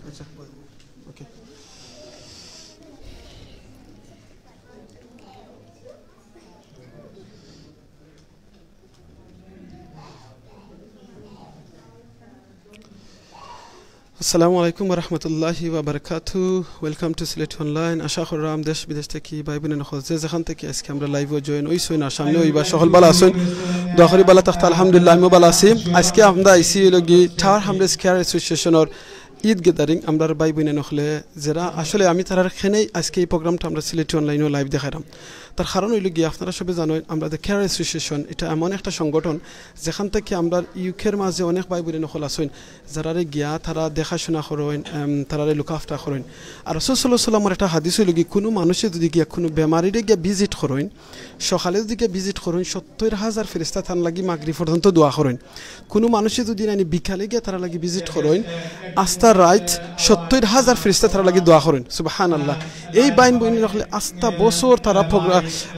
আচ্ছা ওকে আসসালামু আলাইকুম ওয়া রাহমাতুল্লাহি ওয়া বারাকাতুহু ওয়েলকাম টু Sylheti Online আশা করলাম দেশ বিদেশ থেকে ভাই বোনেরা নখজে যেখান থেকে আজকে আমরা লাইভে জয়েন হইছই না সামনে হইবা সকল ভালো আছেন দোয়া করি ভালো থাকতে আলহামদুলিল্লাহ আমি ভালো আছি আজকে আমরা আইসি লগি টাওয়ার হামলেটস কেয়ার অ্যাসোসিয়েশনের ঈদ গ্যাদারিং আমরা ভাই বোনেরা নখলে যারা আসলে আমি তারার খেনেই আজকে এই প্রোগ্রামটা আমরা Sylheti Online লাইভ দেখাইলাম তার কারণ হইল গিয়ে আপনারা সবাই জানেন আমরা দ্য কেয়ার অ্যাসোসিয়েশন এটা এমন একটা সংগঠন যেখান থেকে আমরা ইউকের মাঝে অনেক ভাই বোনেরা নখল আছেন যারারে গিয়া তারা দেখাশোনা করেন তারারে লুক আফটার করেন আর রাসূল সাল্লাল্লাহু আলাইহি ওয়াসাল্লামের একটা হাদিস হইল গিয়ে কোনো মানুষে যদি গিয়া কোনো বেমারিরে গিয়া ভিজিট করেন সকালে যদি গিয়া ভিজিট করেন ৭০,০০০ ফেরেশতা তার লাগি মাগরিব পর্যন্ত দোয়া করেন কোনো মানুষে যদি নানি বিকালে গিয়া তারা লাগি ভিজিট করেন আস্তা রাইট ৭০,০০০ ফেরেশতা তারা লাগি দোয়া করেন সুবহানাল্লাহ এই বাইন বইন রাখলে আস্তা বছর তারা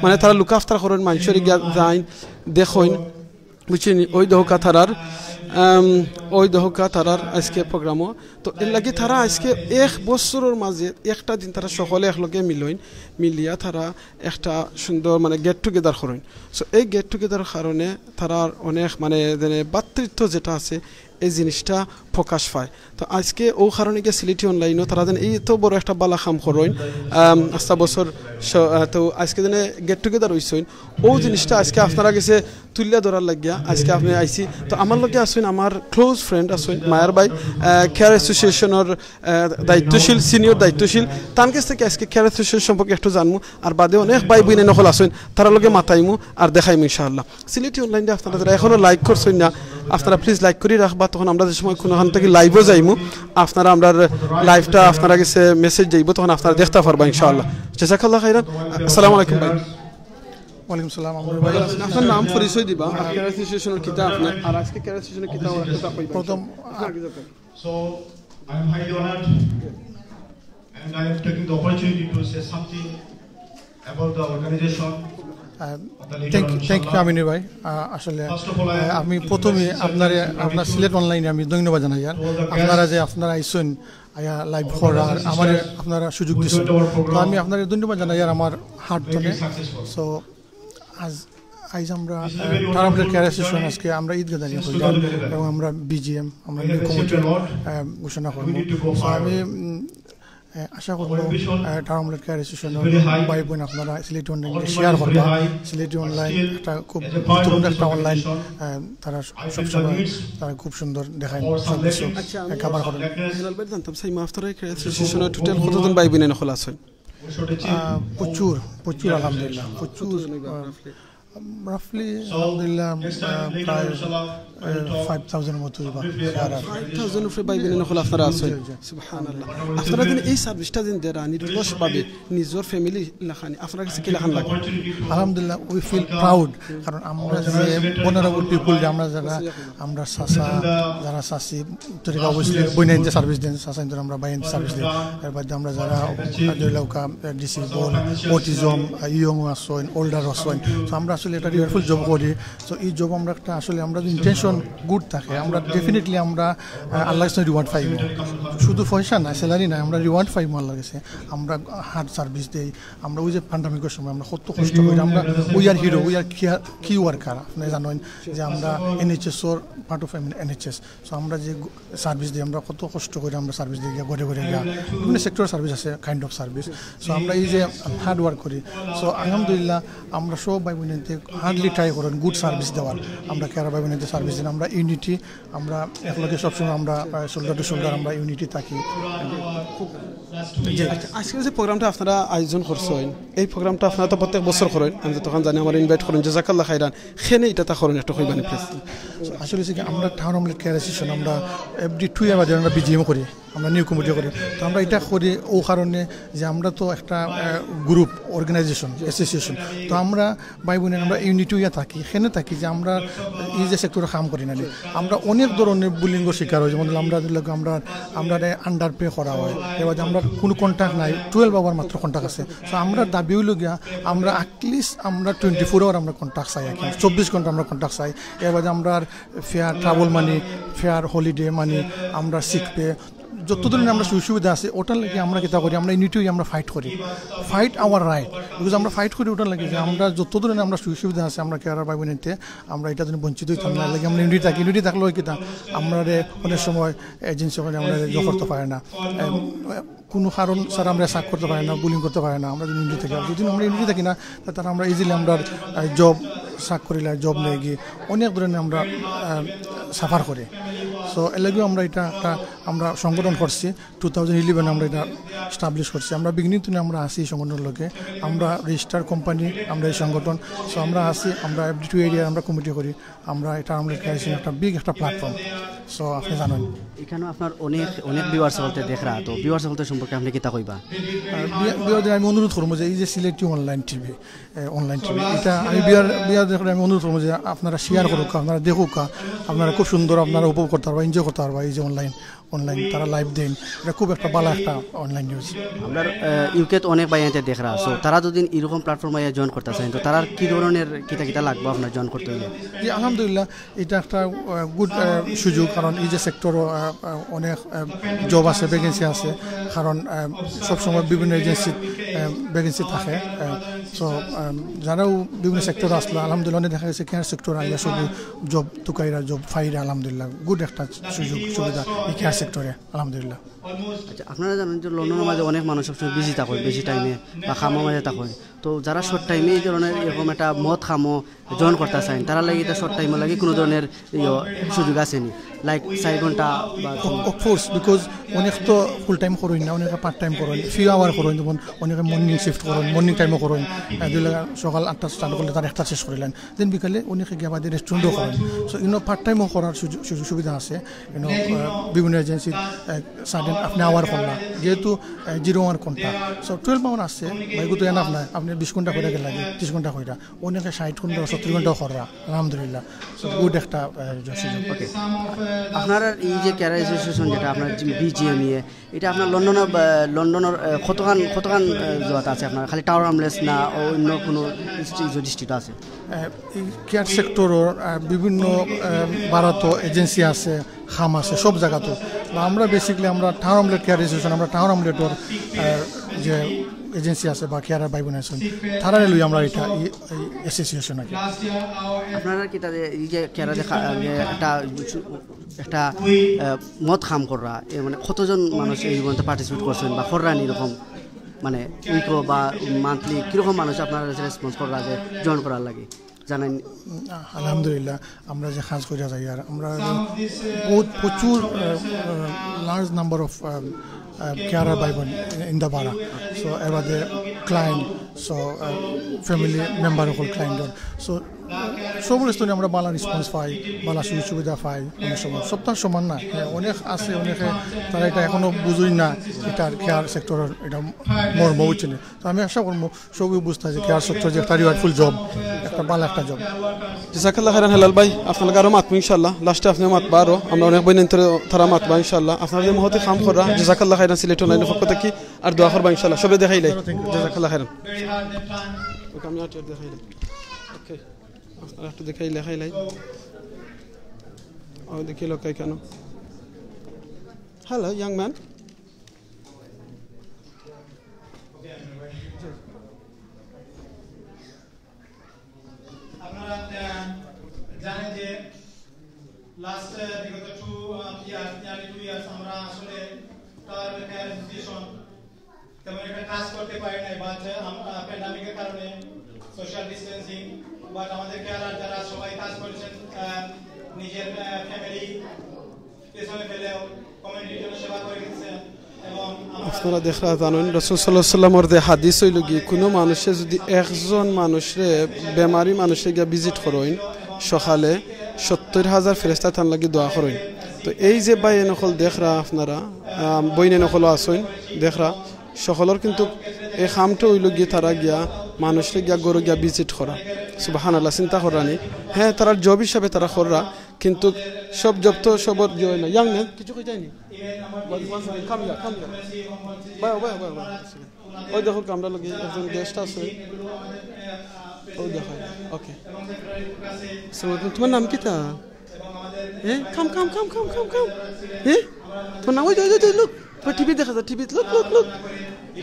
মানে তারা লুক আফটার করেন মানুষের গিয়া যাইন দেখেন বুঝছেন ওই দহকা তারার আজকে প্রোগ্রামও তো এর লাগি তারা আজকে এক বছরের মাঝে একটা দিন তারা সকলে একলগে মিলিয়া তারা একটা সুন্দর মানে গেট টুগেদার করেন সো এই গেট টুগেদার কারণে তারা অনেক মানে ভাতৃত্ব যেটা আছে এই জিনিসটা প্রকাশ পায় তো আজকে ও কারণে গিয়ে Sylheti Online তারা যেন এই তো বড় একটা বালা কাম করেন আস্তা বছর তো আজকে যেন গেট টুগেদার হইছেন ও জিনিসটা আজকে আপনারা গেছে তুলিয়া ধরার লাগিয়া আজকে আপনি আইসি তো আমার লগে আসেন আমার ক্লোজ ফ্রেন্ড আসেন মায়ার ভাই কেয়ার অ্যাসোসিয়েশনের দায়িত্বশীল সিনিয়র দায়িত্বশীল তার কাছ থেকে আজকে কেয়ার অ্যাসোসিয়েশন সম্পর্কে একটু জানবো আর বাদে অনেক ভাই বোনে নকল আসেন তারা লগে মাতাইমু আর দেখাইমু ইনশাআল্লাহ Sylheti Online আপনারা যারা এখনো লাইক করছেন না আপনারা প্লিজ লাইক করে রাখবা তখন আমরা যে সময় কোনোখান থেকে লাইভও যাইমু আপনারা আমরা লাইভটা আপনারা কাছে মেসেজ যাইব তখন আপনারা দেখতে পারবা ইনশাআল্লাহ জাযাকাল্লাহ খাইরান আসসালামু আলাইকুম ভাই ওয়ালাইকুম আসসালাম আমর ভাই আপনার নাম পরিচয় দিবা আর কেয়ার অ্যাসোসিয়েশনের কিতাব আপনি আর আজকে কেয়ার অ্যাসোসিয়েশনের কিতাব একটা কইবা প্রথম So I am highly honored and I am taking the opportunity to say something about the organization. Thank you Amini ভাই আসলে আমি প্রথমে আপনার Sylheti Online আমি ধন্যবাদ জানাই আপনারা যে আপনারা আইসেন আয়া লাইভ করার আমার আপনারা সুযোগ দিচ্ছেন তো আমি আপনার ধন্যবাদ জানাই আর আমার হার্ট থেকে সো আজ আমরা টাওয়ার কেয়ার অ্যাসোসিয়েশন আজকে আমরা ঈদ গ্যাদারিং করলাম এবং আমরা বিজিএম আমরা নিউ কমিটি ঘোষণা করব সো আমি আশা করব টাওয়ার কেয়ার অ্যাসোসিয়েশনের ভাই বোন আপনারা Sylheti Online শেয়ার করবা Sylheti Online একটা খুব গুরুত্বপূর্ণ একটা অনলাইন তারা সবসময় তারা খুব সুন্দর দেখায় খাবার করেন জানতাম সেই মাফতারা কেয়ার অ্যাসোসিয়েশনের টোটাল কতজন ভাই বোনে নকল আছেন প্রচুর আলহামদুলিল্লাহ প্রচুর রাফলি আলহামদুলিল্লাহ প্রায় 5,000 মতো 5,000 উপরে ভাই বোনে নকল আপনারা আছেন সুবহানাল্লাহ আপনারা দিন এই সার্ভিসটা দিন দেরা নির্লস পাবে নিজের ফ্যামিলি লাখানি আপনারা কাছে কি লাখান লাগে আলহামদুলিল্লাহ উই ফিল প্রাউড কারণ আমরা যে vulnerable people আমরা সাসা যারা সাসি তরিকা অবশ্যই বইনাইন যে সার্ভিস দেন সাসা ইন্দর আমরা বাইন সার্ভিস দেন এর বাদে আমরা যারা জয়লাউকা ডিসেবল অটিজম ইয়ং আসেন ওল্ডার আসেন তো আমরা আসলে এটা রিয়ারফুল জব করি সো এই জব আমরা একটা আসলে আমরা ইন্টেনশন গুড থাকে আমরা ডেফিনেটলি আমরা আল্লাহর কাছে রিওয়ার্ড পাইব শুধু পয়সা না স্যালারি না আমরা রিওয়ার্ড পাইব আল্লাহর কাছে আমরা হার্ড সার্ভিস দেই আমরা ওই যে প্যান্ডামিকের সময় আমরা কত কষ্ট করি আমরা we are hero we are কি ওয়ার্কার আপনি জানেন যে আমরা NHS or part of NHS so আমরা যে সার্ভিস দিই আমরা কত কষ্ট করে আমরা সার্ভিস দিই ঘরে ঘরে গিয়া বিভিন্ন সেক্টর সার্ভিস আছে কাইন্ড অফ সার্ভিস সো আমরা এই যে হার্ড ওয়ার্ক করি সো আলহামদুলিল্লাহ আমরা সব ভাই বোনেতে হার্ডলি ট্রাই করেন গুড সার্ভিস দেওয়ার আমরা কেয়ার ভাই বোনেতে সার্ভিস দিন আমরা ইউনিটি আমরা একলগে সবসময় আমরা শোল্ডার টু শোল্ডার আমরা ইউনিটি থাকি আজকে যে প্রোগ্রামটা আপনারা আয়োজন করছেন এই প্রোগ্রামটা আপনারা তো প্রত্যেক বছর করেন আমি তখন জানি আমার ইনভাইট করেন জাযাকাল্লাহ খাইরান খেনে এটা তা করেন একটা কইবানি প্লিজ আসলে আমরা টাউন আমলেট কেয়ার অ্যাসোসিয়েশন আমরা এভরি 2 ইয়ার বাদে আমরা বিজিএম করি আমরা নিউ কমিটি করি তো আমরা এটা করি ও কারণে যে আমরা তো একটা গ্রুপ অর্গানাইজেশন অ্যাসোসিয়েশন তো আমরা ভাই বোনের আমরা ইউনিটি ইয়া থাকি এখানে থাকি যে আমরা এই যে সেক্টরে কাম করি না আমরা অনেক ধরনের বুলিঙ্গ শিকার হয় যেমন আমরা আন্ডার পে করা হয় এবার আমরা কোনো কন্ট্যাক্ট নাই 12 আওয়ার মাত্র কন্ট্যাক্ট আছে সো আমরা দাবি হইল গিয়া আমরা অ্যাটলিস্ট আমরা 24 আওয়ার আমরা কন্ট্যাক্ট চাই 24 ঘন্টা আমরা কন্ট্যাক্ট চাই এবার আমরা ফেয়ার ট্রাভেল মানি ফেয়ার হলিডে মানি আমরা সিক পে যত ধরনের আমরা সুযোগ সুবিধা আছে ওটার লাগে আমরা কিতা করি আমরা ইউনিটি আমরা ফাইট আওয়ার রাইট বিকজ আমরা ফাইট করি ওটার লাগে যে আমরা যত ধরনের আমরা সুযোগ সুবিধা আছে আমরা কেয়ারার ভাই বোনেতে আমরা এটা জন্য বঞ্চিত হইতাম না লাগে আমরা ইউনিটি থাকলে কিতা আমরা অনেক সময় এজেন্সি ওখানে আমরা জব করতে পারি না কোনো কারণ স্যার আমরা সাক করতে পারি না বুলিং করতে পারি না আমরা যদি ইউনিটি থাকি যদি আমরা ইউনিটি থাকি না তাহলে আমরা ইজিলি আমরা জব সাক করিলে জব নিয়ে গিয়ে অনেক ধরনের আমরা সাফার করি সো এর লাগেও আমরা এটা একটা আমরা সংগঠন করছি 2011 আমরা এটা স্টাবলিশ করছি আমরা বিগিনিং থেকে আমরা আসি এই সংগঠনের লোকে আমরা রেজিস্টার কোম্পানি আমরা এই সংগঠন সো আমরা আসি আমরা FD2 এরিয়া আমরা কমিটি করি আমরা এটা আমরা একটা বিগ একটা প্ল্যাটফর্ম সো আপনি জানেন এখানে আপনার অনেক ভিউয়ার্স বলতে দেখরা তো ভিউয়ার্স বলতে সম্পর্কে আপনি কিতা কইবা বিয়ারদের আমি অনুরোধ করবো যে এই যে সিলেটি অনলাইন টিভি এটা আমি বিয়ারদের আমি অনুরোধ করবো যে আপনারা শেয়ার করুক আপনারা দেখুক আপনারা খুব সুন্দর আপনারা উপভোগ করতে পারবা এনজয় করতে পারবা এই যে অনলাইন তারা লাইভ দেন এটা খুব একটা ভালো একটা অনলাইন নিউজ আমরা ইউকে তো অনেক বাইয়াতে দেখরা সো তারা যদি এরকম প্ল্যাটফর্মে জয়েন করতে চান তো তারা কি ধরনের কিতা লাগবে আপনার জয়েন করতে হলে জি আলহামদুলিল্লাহ এটা একটা গুড সুযোগ কারণ এই যে সেক্টর অনেক জব আছে ভ্যাকেন্সি আছে কারণ সবসময় বিভিন্ন এজেন্সি ভ্যাকেন্সি থাকে সো যারাও বিভিন্ন সেক্টর আসলো আলহামদুলিল্লাহ অনেক দেখা গেছে কেয়ার সেক্টর আইয়া শুধু জব তুকাইরা জব ফাইরা আলহামদুলিল্লাহ গুড একটা সুযোগ সুবিধা এই কেয়ার সেক্টরে আলহামদুলিল্লাহ আচ্ছা আপনারা জানেন যে লন্ডনের মাঝে অনেক মানুষ সবসময় বিজি থাকেন বেশি টাইমে বা খামো মাঝে থাকেন তো যারা শর্ট টাইমে এই ধরনের এরকম একটা মদ খামো জয়েন করতে চান তারা লাগে এটা শর্ট টাইমে লাগে কোনো ধরনের সুযোগ আসেনি লাইক 4 ঘন্টা বা অফকোর্স বিকজ অনেক তো ফুল টাইম করেন না অনেকে পার্ট টাইম করেন ফিউ আওয়ার করেন যেমন অনেকে মর্নিং শিফট করেন মর্নিং টাইমও করেন সকাল 8টা স্টার্ট করলে তার 1টা শেষ করিলেন দেন বিকালে অনেকে গিয়ে আমাদের রেস্টুরেন্টও করেন সো পার্ট টাইমও করার সুযোগ সুবিধা আছে বিভিন্ন এজেন্সি সার্টেন আপনি আওয়ার করলাম যেহেতু 0 আওয়ার কোনটা সো 12 আওয়ার আসছে বাইকও তো এনাফ নাই আপনি 20 ঘন্টা করে লাগে 30 ঘন্টা করে অনেকে 60 ঘন্টা 70 ঘন্টাও করা আলহামদুলিল্লাহ সো গুড একটা সুযোগ ওকে আপনার এই যে ক্যারিয়ার অ্যাসোসিয়েশন যেটা আপনার BGME এটা আপনার লন্ডনের কতখান জোয়াত আছে আপনার খালি টাওয়ার হামলেটস না অন্য কোনো ডিস্ট্রিক্ট আছে কেয়ার সেক্টরের বিভিন্ন ভারত এজেন্সি আছে খাম আছে সব জায়গাতে আমরা বেসিক্যালি আমরা টাওয়ার হামলেট কেয়ার অ্যাসোসিয়েশন আমরা টাওয়ার হামলেটের যে এজেন্সি আছে বা কেয়ার ভাই বোন আছেন তারা লই আমরা এটা অ্যাসোসিয়েশন আছে আপনারা কি তাদের এই যে কেয়ার একটা মত খাম করা মানে কতজন মানুষ এই মধ্যে পার্টিসিপেট করছেন বা কররান এরকম মানে উইকো বা মান্থলি কীরকম মানুষ আপনারা রেসপন্স করার আগে জয়েন করার লাগে জানেন আলহামদুলিল্লাহ আমরা যে কাজ করে যাই আর আমরা প্রচুর large number of carer by one in the bara so ever the client so family member of client so সবুর স্তরে আমরা ভালো রেসপন্স পাই ভালো সুযোগ সুবিধা পাই অনেক সময় সবটা সমান না অনেক আছে অনেকে তারা এটা এখনো বুঝুই না এটার কেয়ার সেক্টরের এটা মর্ম বুঝছে না তো আমি আশা করবো সবই বুঝতে যে কেয়ার সেক্টর যে একটা রিওয়ার্ডফুল জব একটা ভালো একটা জব জাযাকাল্লাহ খাইরান হেলাল ভাই আপনার আরো মাতবো ইনশাআল্লাহ লাস্টে আপনি মাতবা আরো আমরা অনেক বইন তারা মাতবা ইনশাআল্লাহ আপনাদের মহতে কাম করা জাযাকাল্লাহ খাইরান সিলেট অনলাইনের পক্ষ থেকে আর দোয়া করবা ইনশাআল্লাহ সবে দেখাইলাই জাযাকাল্লাহ খাইরান ওকে আমি আটে দেখাইলাই ওকে আপনারা একটু দেখাইলাই ও দেখি লোক কেন হ্যালো ইয়াং ম্যান আপনারা জানেন যে লাস্ট বিগত 2 ইয়ার্স আমরা আসলে টাওয়ার কেয়ার অ্যাসোসিয়েশন তেমন একটা কাজ করতে পারি নাই বাট প্যান্ডামিকের কারণে সোশ্যাল ডিস্টেন্সিং বাট আমাদের কেয়ারার যারা সবাই কাজ করেছেন নিজের ফ্যামিলি পেছনে ফেলেও কমিউনিটির জন্য সেবা করে গেছেন এবং আপনারা দেখা জানেন রাসূল সাল্লাল্লাহু আলাইহি ওয়াসাল্লামের যে হাদিস হইল কি কোনো মানুষে যদি একজন মানুষে বেমারি মানুষে গিয়া ভিজিট করেন সকালে 70,000 ফেরেশতা তার লাগি দোয়া করেন তো এই যে ভাই নকল দেখরা আপনারা বইনে নকল আসেন দেখরা সকলের কিন্তু এই খামটা হইল গিয়ে তারা গিয়া মানুষকে গিয়া গরু গিয়া ভিজিট করা সুবহানাল্লাহ চিন্তা করানি হ্যাঁ তারা জব হিসাবে তারা করা কিন্তু সব জব তো সবর জয় না ইয়াং ম্যান কিছু কই যায়নি ওই দেখো আমরা লোক একজন গেস্ট আছে ওই দেখো ওকে তোমার নাম কি তা কাম তোমার নাম ওই look টিভি দেখা যায় TV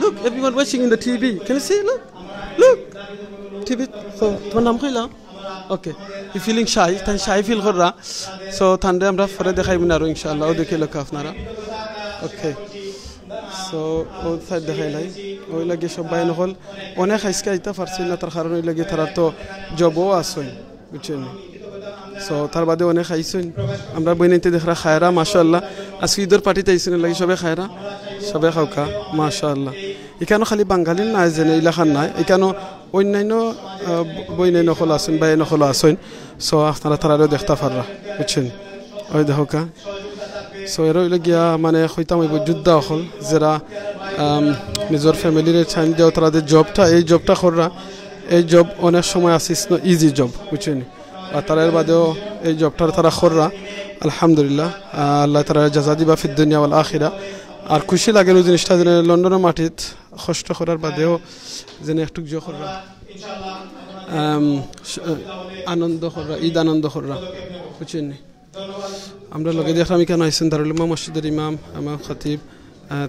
look everyone watching in the TV can you see look TV so তোমার নাম কইলা okay you feeling shy tan shy feel কররা so থানরে আমরা পরে দেখাইব না আর ইনশাআল্লাহ ও দেখে লোক আপনারা okay so ও সাইড দেখাইলাই ওই লাগে সবাই নহল অনেক আইসকা আইতা পারছিল না তার কারণ ওই লাগে তারা তো জবও আসেন বুঝছেন সো তার বাদে অনেক আইসেন আমরা বইনাইতে দেখরা খায়রা মাশাআল্লাহ আজকে ঈদের পার্টিতে আইসেন লাগে সবাই খায়রা সবাই খাওকা মাশাআল্লাহ এখানে খালি বাঙালি না জেনে ইলাখান নাই এখানে অন্যান্য বইনাই নকল আসেন বাই নকল আসেন সো আপনারা তারাও দেখতে পাররা বুঝছেন ওই দেখোকা সো এর গিয়া মানে হইতাম ওই যোদ্ধা হল যারা নিজের ফ্যামিলির চাইন দেও তাদের জবটা এই জবটা কররা এই জব অনেক সময় আসিস না ইজি জব বুঝছেন আর তার বাদেও এই জবটার তারা কররা আলহামদুলিল্লাহ আল্লাহ তারা জাযা দিবা ফিদ দুনিয়া ওয়াল আখিরা আর খুশি লাগে ওই জিনিসটা যেন লন্ডনের মাটিত কষ্ট করার বাদেও যেন একটু জো কররা আনন্দ কররা ঈদ আনন্দ কররা বুঝছেন আমরা লগে দেখলাম কেন আইসেন দারুল উলুম মসজিদের ইমাম আমার খতিব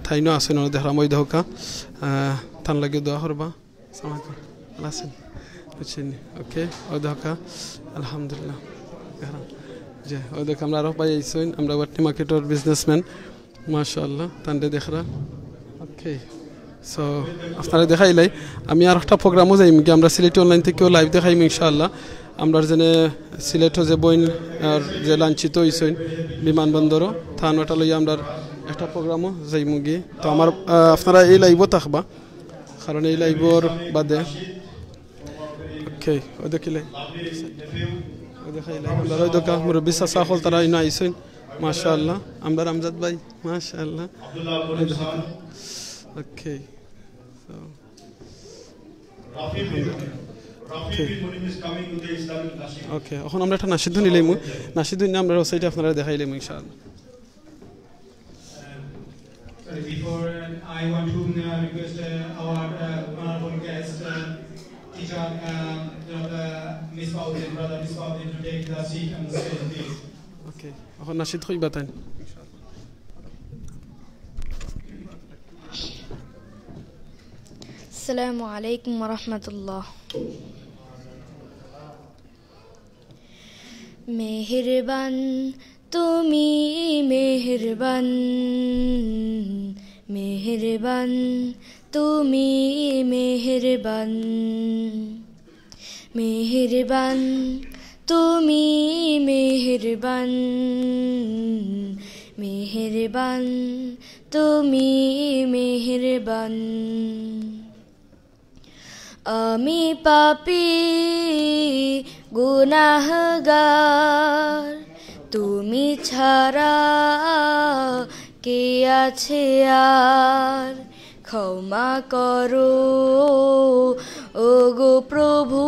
থাইনো আছেন দেখলাম ওই দহকা থান লাগে দোয়া করবা সালাম আছেন বুঝছেন ওকে ওই দহকা আলহামদুলিল্লাহ যে ওই দেখ আমরা আরো পাই আইসেন আমরা ওয়াটনি মার্কেটের বিজনেসম্যান মাশাআল্লাহ তানরে দেখরা ওকে সো আপনারা দেখাইলাই আমি আর একটা প্রোগ্রামও যাইম কি আমরা সিলেটি অনলাইন থেকেও লাইভ দেখাইম ইনশাআল্লাহ আমরা যেনে সিলেটও যে বইন আর যে লাঞ্ছিত হইছেন বিমানবন্দরও থানটা লইয়া আমরা একটা প্রোগ্রামও যাইমু গিয়ে তো আমার আপনারা এই লাইভও থাকবা কারণ এই লাইভর বাদে ওকে ও দেখিলে ও দেখাইলে আমরা ওই দোকা মুরব্বি চাচা হল তারা ইনা আইছেন মাশাআল্লাহ আমরা আমজাদ ভাই মাশাআল্লাহ ওকে সো ওকে এখন আমরা একটা নাশিদ নিলাম নাশিদ নিয়ে আমরা ওয়েবসাইটে আপনারা দেখাইলাম ইনশাআল্লাহ Before I want to request our honorable guest teacher Miss Paudin, brother Miss Paudin to take the seat and the stage please. Okay এখন নাশিদ কইবা তাই Assalamu alaikum wa rahmatullah. मेहरबान তুমি মেহেরবান মেহেরবান তুমি মেহেরবান মেহেরবান তুমি মেহেরবান মেহেরবান তুমি মেহেরবান আমি পাপী গুনাহগার তুমি ছাড়া কে আছে আর ক্ষমা করো ওগো প্রভু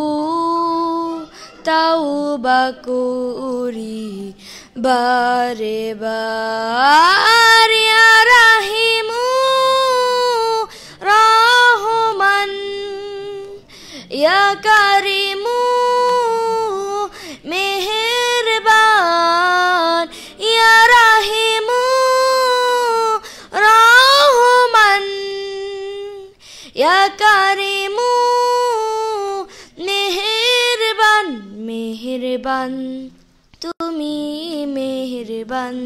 তাওবা করি বারে বার ইয়া রাহিমু রহমান ইয়া কারিমু মেহেরবান ইয়া রাহিমু রহমান ইয়া কারিমু মেহেরবান মেহেরবান তুমি মেহেরবান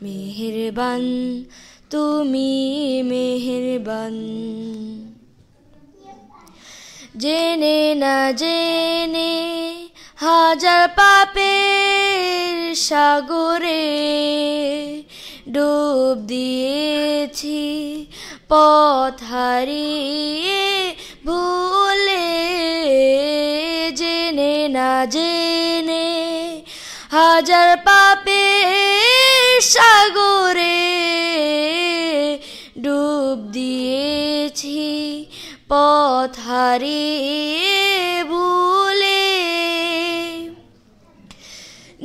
মেহেরবান তুমি মেহেরবান জেনে না জেনে হাজার পাপের সাগরে ডুব দিয়েছি পথ হারিয়ে ভুলে জেনে না জেনে হাজার পাপের সাগরে ডুব দিয়েছি পথ হারিয়ে ভুলে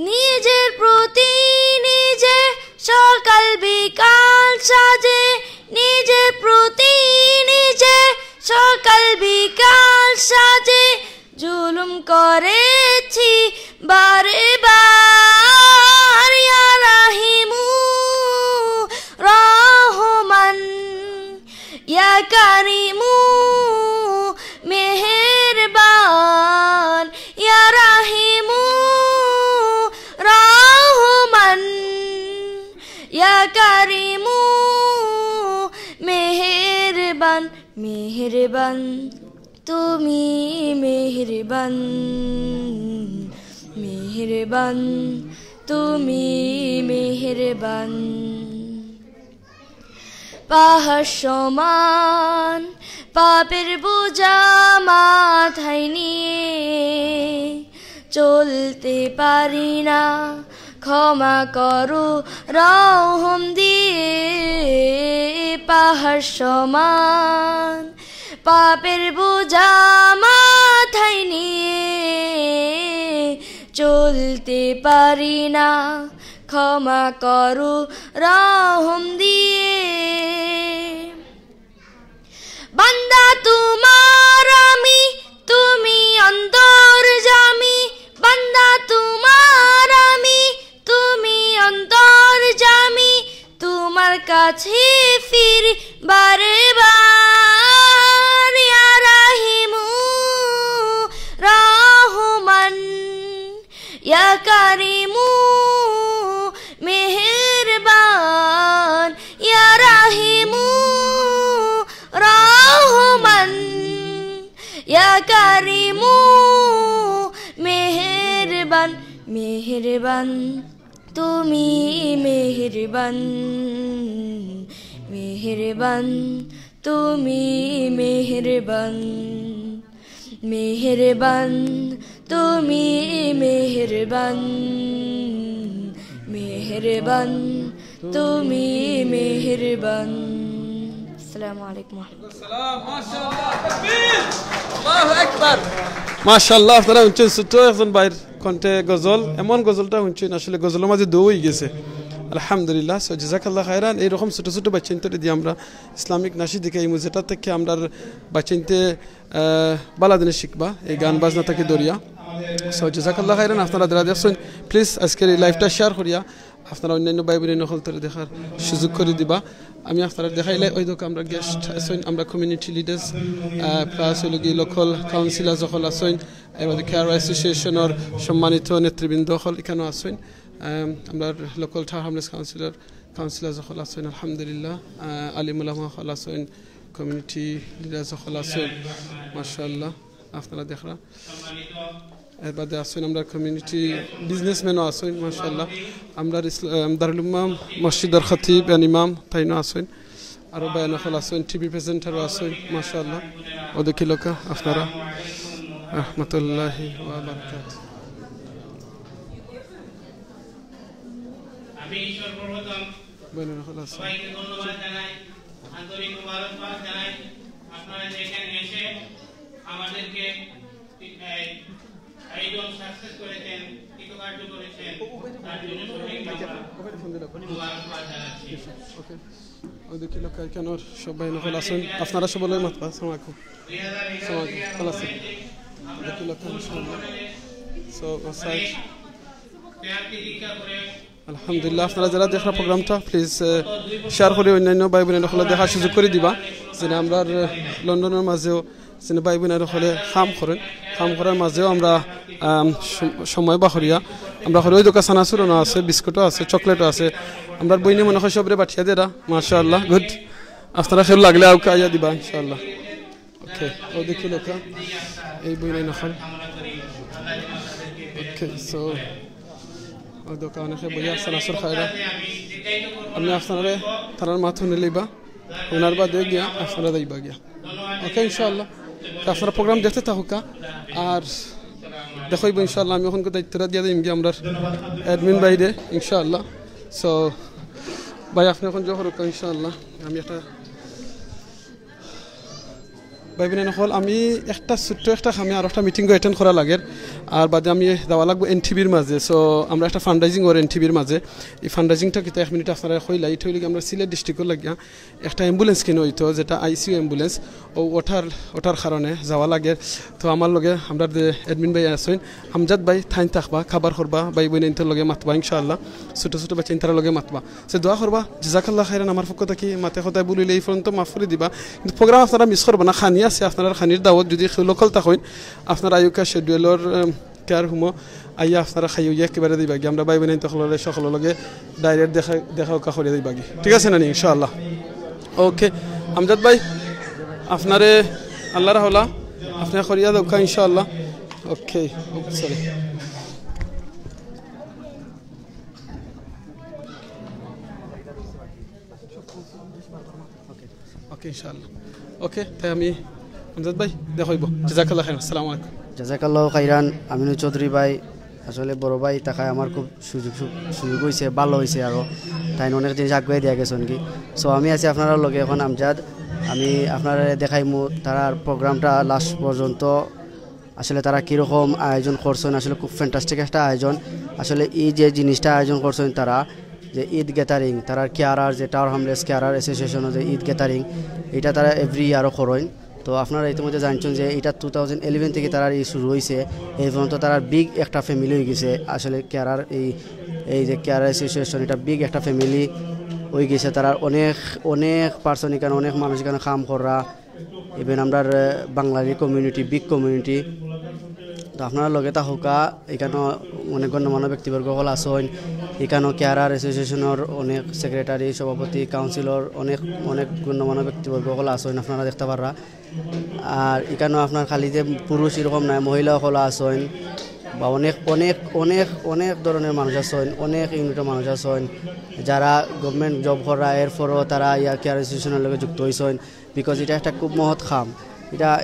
নিজের প্রতি নিজে সকাল বিকাল সাজে নিজের প্রতি নিজে সকাল বিকাল সাজে জুলুম করেছি বারে বার ইয়া রাহিমু কারিমু মেহেরবান ইয়া রাহিমু রহমান ইয়া কারিমু মেহেরবান মেহেরবান তুমি মেহেরবান মেহেরবান তুমি মেহেরবান পাহাড় সমান পাপের বোঝা মাথায় নিয়ে চলতে পারি না ক্ষমা করো রহম দিয়ে পাহাড় সমান পাপের বোঝা মাথায় নিয়ে চলতে পারি না ক্ষমা করো রহম দিয়ে বান্দা তোমার আমি তুমি অন্তর্যামী বান্দা তোমার আমি তুমি অন্তর্যামী তোমার কাছে ফিরি বারে বার ইয়া রাহিমু রহমান ইয়া কারিমু মেহেরবান ইয়া রাহিমু রহমান ইয়া কারিমু মেহেরবান মেহেরবান তুমি মেহেরবান মেহেরবান তুমি মেহেরবান মেহেরবান তুমি মেহেরবান মেহেরবান তুমি মেহেরবান আসসালামু আলাইকুম মাশাআল্লাহ আপনারা শুনছেন ছোট্ট একজন ভাইয়ের কণ্ঠে গজল এমন গজলটা শুনছেন আসলে গজলের মাঝে দৌ হয়ে গেছে আলহামদুলিল্লাহ সো জাযাকাল্লাহ খায়রান এইরকম ছোটো ছোটো বাচ্চাইতে দিয়ে আমরা ইসলামিক নাশি দিকে এই যেটা থেকে আমরা বাচ্চাইতে বালা দিনে শিখবা এই গান বাজনা থেকে দরিয়া সো জাযাকাল্লাহ খায়রান আপনারা যারা দেখছেন প্লিজ আজকের এই লাইভটা শেয়ার করিয়া আপনারা অন্যান্য ভাই বোনের নকলতরে দেখার সুযোগ করে দিবা আমি আপনারা দেখাইলে ওই দোকান আমরা গেস্ট আছেন আমরা কমিউনিটি লিডার্স প্লাস হইলগি লোকাল কাউন্সিলার যখন আছেন এবং কেয়ার অ্যাসোসিয়েশনের সম্মানিত নেতৃবৃন্দ সকল এখানেও আছেন আমরা লোকাল হামলেস কাউন্সিলার যখন আছেন আলহামদুলিল্লাহ আলিম উলামা সকল আছেন কমিউনিটি লিডার যখন আছেন মাশাআল্লাহ আপনারা দেখরা এর বাদে আছেন আমরা কমিউনিটি বিজনেসম্যানও আছেন মাশাআল্লাহ আমরা দারুল উম্মাহ মসজিদের খতিব ইমাম তাইনও আছেন আরও বায়ান সকল আছেন টিভি প্রেজেন্টারও আছেন মাশাআল্লাহ ওদেরকে লোক আপনারা রহমতুল্লাহি ওয়া বারাকাতুহু আমি সর্বপ্রথম সবাইকে ধন্যবাদ জানাই আন্তরিক মোবারকবাদ জানাই আপনারা যেখানে এসে আমাদেরকে আয়োজন সাকসেস করেছেন কৃতকার্য করেছেন তার জন্য মোবারকবাদ জানাচ্ছি ওদেরকে লোক কেন সবাই নকল আছেন আপনারা সবাই মাতবা আসসালামু আলাইকুম ভালো আছেন ওদেরকে লোক সো সাইড আলহামদুলিল্লাহ আপনারা যারা দেখা প্রোগ্রামটা প্লিজ শেয়ার করে অন্যান্য ভাই বোনের হলে দেখার সুযোগ করে দিবা যেন আমরা লন্ডনের মাঝেও যেন ভাই বোনের হলে কাম করার মাঝেও আমরা সময় বাহরিয়া আমরা হলে ওই দোকান সানাসুরও আছে বিস্কুটও আছে চকলেটও আছে আমরা বইনে মনে হয় সবরে পাঠিয়ে দেরা মাশাআল্লাহ গুড আপনারা খেল লাগলে আউকে আইয়া দিবা ইনশাআল্লাহ ওকে ও দেখি লোকা এই বইনে নখল ওকে সো দোকানে বইয়া সানাসুর খায়রা আমি আপনারা তারার মাথা নিলিবা ওনার বাদে গিয়া আপনারা যাইবা গিয়া ওকে ইনশাআল্লাহ আপনারা প্রোগ্রাম দেখতে থাকুকা আর দেখইব ইনশাআল্লাহ আমি এখন দায়িত্বটা দিয়ে দিম গিয়া আমরা অ্যাডমিন বাইরে ইনশাআল্লাহ সো ভাই আপনি এখন জোহর ইনশাআল্লাহ আমি একটা ভাই বোন হল আমি একটা ছোট্ট একটা আমি আর একটা মিটিং অ্যাটেন্ড করা লাগে আর বাদে আমি যাওয়া লাগবো এনটিভির মাঝে সো আমরা একটা ফান্ডরাইজিং ওর এনটিভির মাঝে এই ফান্ডরাইজিংটা কিন্তু 1 মিনিট আপনারা কইলা এটা হইলে আমরা সিলেট ডিস্ট্রিক্টর লাগিয়া একটা অ্যাম্বুলেন্স কিনে হইতো যেটা আইসিইউ অ্যাম্বুলেন্স ও ওঠার কারণে যাওয়া লাগে তো আমার লগে আমরা অ্যাডমিন ভাই আসেন আমজাদ ভাই থাইন থাকবা খাবার করবা ভাই বোন ইনতার লগে মাতবা ইনশাআল্লাহ ছোট ছোট বাচ্চা ইনতার লগে মাতবা সে দোয়া করবা জাযাকাল্লাহ খাইরান আমার পক্ষ থেকে মাতে কথা বলিলে এই পর্যন্ত মাফ করে দিবা কিন্তু প্রোগ্রাম আপনারা মিস করবা না খানি আছে আপনারা খানির দাওয়াত যদি লোকাল থাকেন আপনারা আয়ুকা শিডিউলর কেয়ার হুমো আইয়া আপনারা খাইও একেবারে দিবা গিয়ে আমরা ভাই বোন সকলের লগে ডাইরেক্ট দেখা করে দিবা গিয়ে ঠিক আছে না ইনশাআল্লাহ ওকে আমজাদ ভাই আপনারে আল্লাহ রাহলা আপনি করিয়া দোকা ইনশাআল্লাহ ওকে সরি ওকে ইনশাআল্লাহ ওকে তাই আমি আমজাদ ভাই দেখাইব জাযাকাল্লাহ খাইরান আসসালামু আলাইকুম জাযাকাল্লাহু খাইরান আমিনুল চৌধুরী ভাই আসলে বড় ভাই তাকায় আমার খুব সুযোগ হয়েছে ভালো হয়েছে আরও তাই অনেক জিনিস আগুয়াই দিয়া গেছেন কি সো আমি আছি আপনার লগে এখন আমজাদ আমি আপনারা দেখাইমু তার প্রোগ্রামটা লাস্ট পর্যন্ত আসলে তারা কীরকম আয়োজন করছেন আসলে খুব ফ্যান্টাস্টিক একটা আয়োজন আসলে এই যে জিনিসটা আয়োজন করছেন তারা যে ঈদ গ্যাদারিং তারা কেয়ারার যে টাওয়ার হামলেটস কেয়ারার অ্যাসোসিয়েশনের যে ঈদ গ্যাদারিং এটা তারা এভরি ইয়ারও করেন তো আপনারা ইতিমধ্যে জানছেন যে এটা 2011 থেকে তারা এই শুরু হয়েছে এই পর্যন্ত তারা বিগ একটা ফ্যামিলি হয়ে গেছে আসলে কেয়ারার এই যে কেয়ারার অ্যাসোসিয়েশন এটা বিগ একটা ফ্যামিলি হয়ে গেছে তারা অনেক পার্সন এখানে অনেক মানুষ এখানে কাম করা ইভেন আমরা বাংলারি কমিউনিটি বিগ কমিউনিটি তো আপনারা লগে থাকা এখানে অনেক গণ্যমান্য ব্যক্তিবর্গ হল আসেন এখানেও কেয়ারার অ্যাসোসিয়েশনের অনেক সেক্রেটারি সভাপতি কাউন্সিলর অনেক গণ্যমান্য ব্যক্তিবর্গ হল আসেন আপনারা দেখতে পারা আর এখানেও আপনার খালি যে পুরুষ এরকম নাই মহিলা হল আসেন বা অনেক ধরনের মানুষ আছেন অনেক ইউনিটের মানুষ আছেন যারা গভর্নমেন্ট জব করা এরপরও তারা ইয়ার কেয়ার অ্যাসোসিয়েশনের লগে যুক্ত হয়েছেন বিকজ এটা একটা খুব মহৎ কাম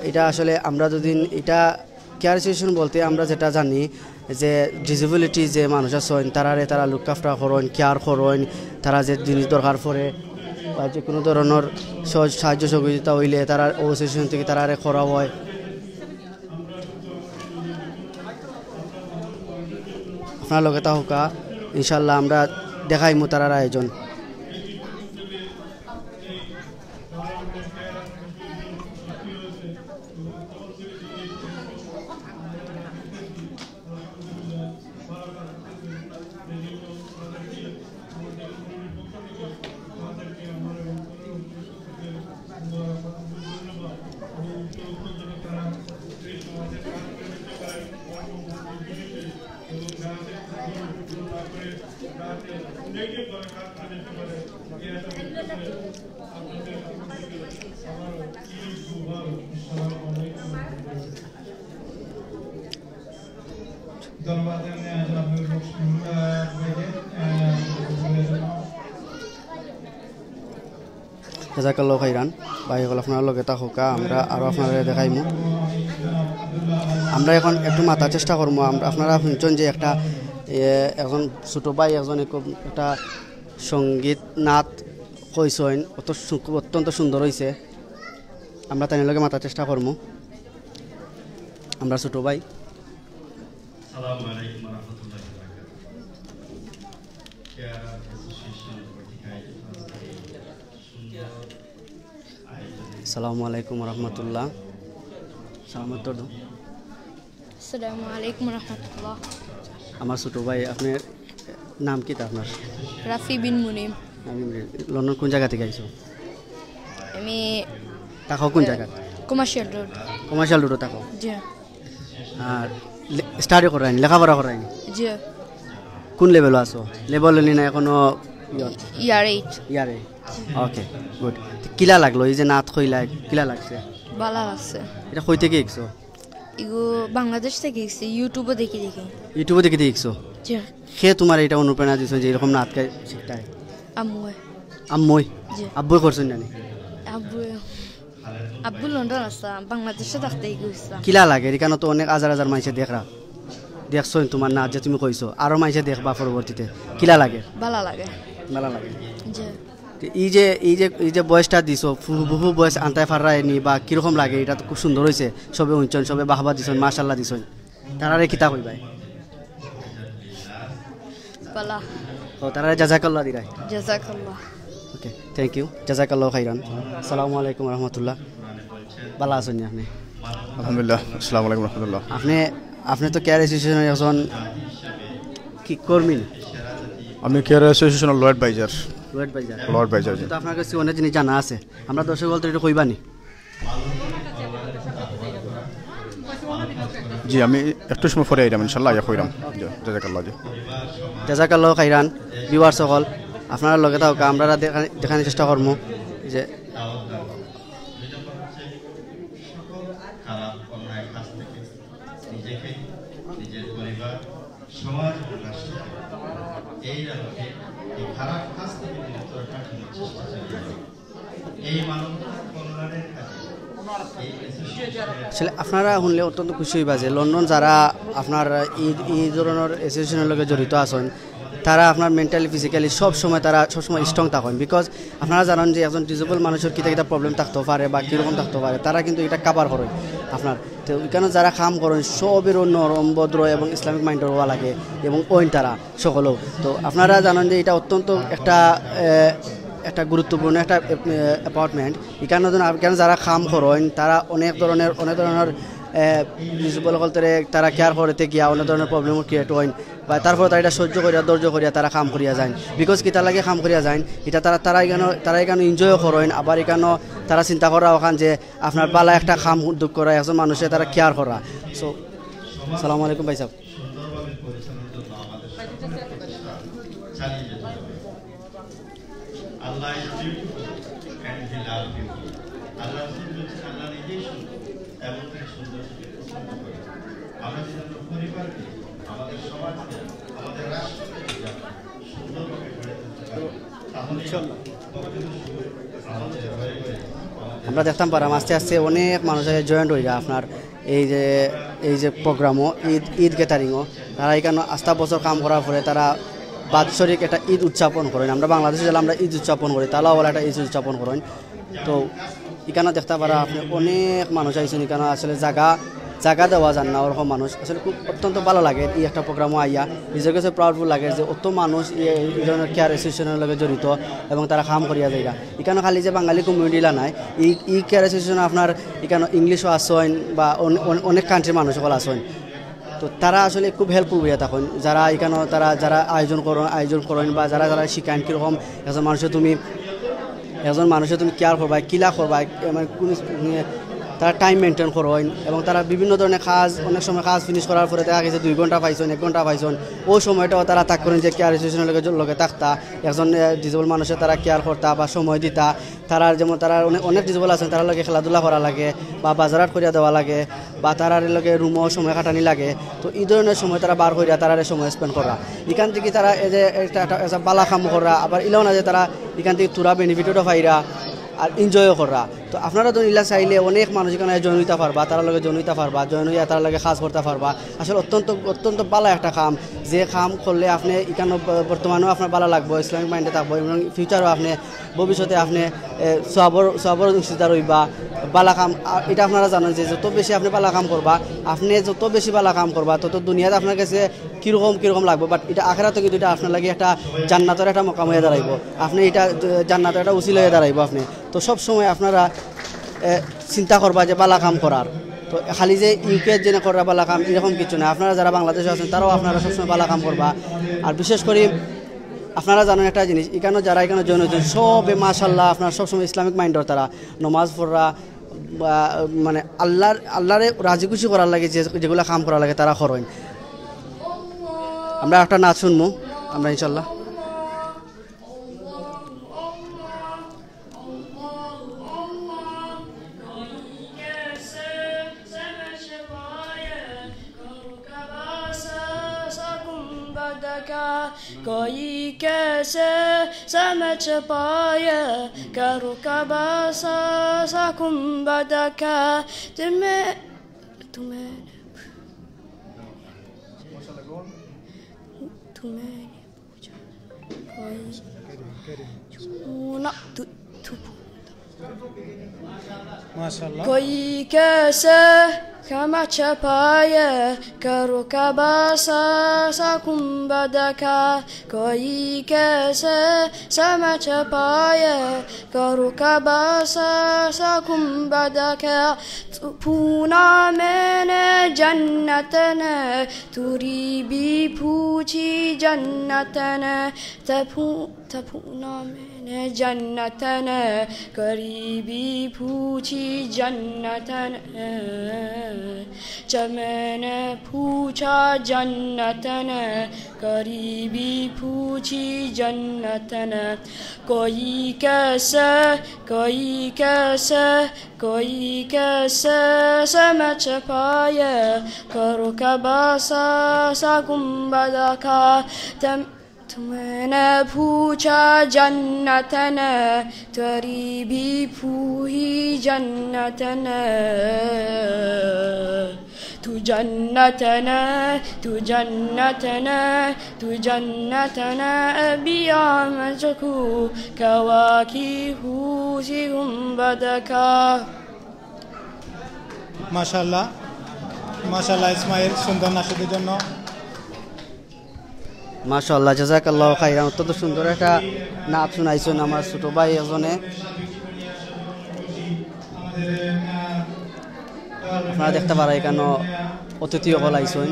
এটা আসলে আমরা যদি এটা কেয়ার অ্যাসোসিয়েশন বলতে আমরা যেটা জানি যে ডিসেবিলিটি যে মানুষ আছেন তারা লুক আফটার করেন কেয়ার করেন তারা যে জিনিস দরকার পড়ে বা যে কোনো ধরনের সাহায্য সহযোগিতা হইলে তারা অ্যাসোসিয়েশন থেকে তারা করা হয় আপনার লগে থাকা ইনশাল্লাহ আমরা দেখাইমু তারার আয়োজন জাযাকাল্লাহু খাইরান ভাই হল আপনার লগে থাকা আমরা আরও আপনারা দেখাইমু আমরা এখন একটু মাথার চেষ্টা করবো আপনারা শুনছেন যে একটা এখন ছোটো ভাই একজন একটা সঙ্গীত নাচ কইছেন অত্যন্ত সুন্দর হয়েছে আমরা তাই লগে মাথার চেষ্টা করবো আমরা ছোটো ভাই আসসালামু আলাইকুম রহমতুল্লাহ সালামত দো আসসালামু আলাইকুম রহমতুল্লাহ আমার ছোটো ভাই আপনার নাম কি আপনার রাফি বিন মুনিম লন্ডন কোন জায়গা থেকে আইছো আমি তাকো কোন জায়গা কমার্শিয়াল রোড তাকো জি আর স্টাডি করাইন লেখাপড়া করাইন জি কোন লেভেল আছো লেভেল নি না এখনো ইয়ার 8 ওকে গুড কিলা লাগলো এই যে নাচ কইলা কিলা লাগছে ভালো লাগছে এটা কই থেকে শিখছো ইগো বাংলাদেশ থেকে শিখছি ইউটিউবে দেখে শিখছো জি কে তোমার এটা অনুপ্রেরণা দিছে যে এরকম নাচ শিখতাই আম্মুই আব্বু করছেন জানি আব্বু লন্ডন আছে বাংলাদেশে থাকতে গেছিলাম কিলা লাগে এখানে তো অনেক হাজার মানুষ দেখছো তোমার নাচ যে তুমি কইছো আরো মানুষ দেখবা পরবর্তীতে কিলা লাগে ভালো লাগে জি এই যে বয়সটা দিছো বহু বয়স আনতে পারায়নি বা কিরকম লাগে এটা তো খুব সুন্দর হয়েছে সবে উঞ্চন সবে বাহবা দিছেন মাশাআল্লাহ দিছেন তারারে কিতা কইবাই বালা ও তারারে জাযাকাল্লাহ দিরাই জাযাকাল্লাহ ওকে থ্যাংক ইউ জাযাকাল্লাহ খাইরান আসসালামু আলাইকুম ওয়া রাহমাতুল্লাহ ভালো আছেন আপনি আলহামদুলিল্লাহ আসসালামু আলাইকুম ওয়া রাহমাতুল্লাহ আপনি তো কেয়ার অ্যাসোসিয়েশনের একজন কি কর্মী আমি কেয়ার অ্যাসোসিয়েশনের লয়েড বাইজার তো আপনার কাছে অনেক জিনিস জানা আছে আমরা দর্শক বলতে এটা কইবানি জি আমি একটু সময় পরে আইলাম ইনশাআল্লাহ ইয়া কইরাম জাযাকাল্লাহ খাইরান ভিউয়ার সকল আপনারা লগে থাকা আমরা দেখানোর চেষ্টা করবো যে আসলে আপনারা শুনলে অত্যন্ত খুশি হইবা যে লন্ডন যারা আপনার এই ধরনের অ্যাসোসিয়েশনের লগে জড়িত আছেন তারা আপনার মেন্টালি ফিজিক্যালি সবসময় স্ট্রং থাকেন বিকজ আপনারা জানেন যে একজন ডিজেবল মানুষের কিতা কিতা প্রবলেম থাকতে পারে বা কীরকম থাকতে পারে তারা কিন্তু এটা কাভার করেন আপনার তো এখানে যারা কাম করেন সবেরও নরম ভদ্র এবং ইসলামিক মাইন্ডের হওয়া লাগে এবং ওইন তারা সকলেও তো আপনারা জানেন যে এটা অত্যন্ত একটা গুরুত্বপূর্ণ একটা অ্যাপার্টমেন্ট এখানে যারা কাম করেন তারা অনেক ধরনের ডিজেবল হলতে তারা কেয়ার করতে গিয়া অনেক ধরনের প্রবলেম ক্রিয়েট হয় বা তারপরে তারা এটা সহ্য করিয়া ধৈর্য করিয়া তারা কাম করিয়া যায় বিকজ কিতা লাগে কাম করিয়া যায় এটা তারা এখানে এনজয়ও করেন আবার এখানে তারা চিন্তা করা ওখান যে আপনার বালা একটা কাম উদ্যোগ করা একজন মানুষের তারা কেয়ার করা সো আসসালামু আলাইকুম ভাই সাহেব Allah is beautiful and He loves you. Allah বলছেন আল্লাহ নিজেই এমন সুন্দর আমরা যেন পরিবারকে আমাদের সমাজকে আমাদের রাষ্ট্রকে সুন্দরভাবে গড়ে তুলতে পারি তাহলে আমরা দেখতাম পারাম আস্তে আস্তে অনেক মানুষ জয়েন্ট হয়ে যায় আপনার এই যে প্রোগ্রামও ঈদ গ্যাদারিংও তারা এখানে আস্থা বছর কাম করার পরে তারা বাৎসরিক একটা ঈদ উদযাপন করেন আমরা বাংলাদেশে গেলে আমরা ঈদ উদযাপন করি তারাও বলে একটা ঈদ উদযাপন করেন তো এখানে দেখতে পারা আপনি অনেক মানুষ আইসেন এখানে আসলে জায়গা দেওয়া যান না ওরকম মানুষ আসলে খুব অত্যন্ত ভালো লাগে এই একটা প্রোগ্রামও আইয়া নিজের কাছে প্রাউডফুল লাগে যে অত মানুষ এই ধরনের কেয়ার অ্যাসোসিয়েশনের লগে জড়িত এবং তারা কাম করিয়া যায় এখানে খালি যে বাঙালি কমিউনিটিলা নাই এই কেয়ার অ্যাসোসিয়েশন আপনার এখানে ইংলিশও আসেন বা অনেক কান্ট্রির মানুষ সকল আসেন তো তারা আসলে খুব হেল্পফুল হইয়া থাকেন যারা এখানে যারা আয়োজন করেন বা যারা শিখান কীরকম একজন মানুষের তুমি কেয়ার করবা কিলা করবা মানে তারা টাইম মেনটেন করেন এবং তারা বিভিন্ন ধরনের কাজ অনেক সময় কাজ ফিনিশ করার পরে দেখা গেছে 2 ঘন্টা পাইছেন 1 ঘন্টা পাইছেন ওই সময়টাও তারা তাক করেন যে কেয়ার অ্যাসোসিয়েশনের লগে থাকতা একজন ডিজেবল মানুষের তারা কেয়ার করতা বা সময় দিতা তারা যেমন তারা অনেক ডিজেবল আছেন তারা লগে খেলাধুলা করা লাগে বা বাজারাট করিয়া দেওয়া লাগে বা তারার লগে রুমও সময় কাটানি লাগে তো এই ধরনের সময় তারা বার করিয়া তারা সময় স্পেন্ড করা এখান থেকে তারা এই যে একটা বালা কাম করা আবার ইলাও না যে তারা এখান থেকে তুরা বেনিফিটও পাইরা আর এনজয়ও করা তো আপনারা তো ইলা চাইলে অনেক মানুষ এখানে জয়েন হইতে পারবা তারা লগে জয়েন হইতে পারবা জয়েন হইয়া তার লগে কাজ করতে পারবা আসলে অত্যন্ত ভালো একটা কাম যে কাম করলে আপনি এখানে বর্তমানেও আপনার ভালো লাগবে ইসলামিক মাইন্ডে থাকবো এবং ফিউচারও আপনি ভবিষ্যতে আপনি সবর অংশীদার হইবা বালা কাম এটা আপনারা জানেন যে যত বেশি আপনি বালা কাম করবা আপনি যত বেশি বালা কাম করবা তত দুনিয়াতে আপনার কাছে কীরকম লাগবে বাট এটা আখেরাতে কিন্তু এটা আপনার লাগে একটা জান্নাতের একটা মকাম হয়ে দাঁড়াইব আপনি এটা জান্নাতের একটা উসিলা হয়ে দাঁড়াইব আপনি তো সব সময় আপনারা চিন্তা করবা যে বালা কাম করার তো খালি যে ইউকে জেনে করা বালা কাম এরকম কিছু না আপনারা যারা বাংলাদেশে আছেন তারাও আপনারা সবসময় বালা কাম করবা আর বিশেষ করে আপনারা জানেন একটা জিনিস যারা এখানে জয়েন হয়েছেন সবে মাশাআল্লাহ আপনার সবসময় ইসলামিক মাইন্ডর তারা নমাজ পড়া মানে আল্লাহরে রাজি খুশি করার লাগে যেগুলো কাম করার লাগে তারা করেন আমরা একটা নাচ শুনবো আমরা ইনশাল্লাহ Koyi kese samet paye karu kabasa sakum badaka tume koyi माशाल्लाह कोई कैसे kama chapaya karukabasa sakumbadaka koi kaise sama chapaya karukabasa sakumbadaka puna mene jannatana turibi puchi jannatana tapuna mene jannatana karibi puchi jannatana चमने पूछा जन्नतन करीबी पूछी जन्नतन कोई कैसे समझ पाए करो कबासा सा गुम्बदा का तुमने पूछा जन्नतन करीबी पूही जन्नतन तू जन्नतना अबिया मजकू कवाकी हुसी गुम्बदका माशाल्लाह माशाल्लाह इस्माइल सुंदर नाशদের জন্য মাশাআল্লাহ জাযাকাল্লাহু খাইরান অত্যন্ত সুন্দর একটা নাচ শুনাইছেন আমার ছোট ভাই একজনে আপনারা দেখতে পারেন এখানে অতিথি হল আইছেন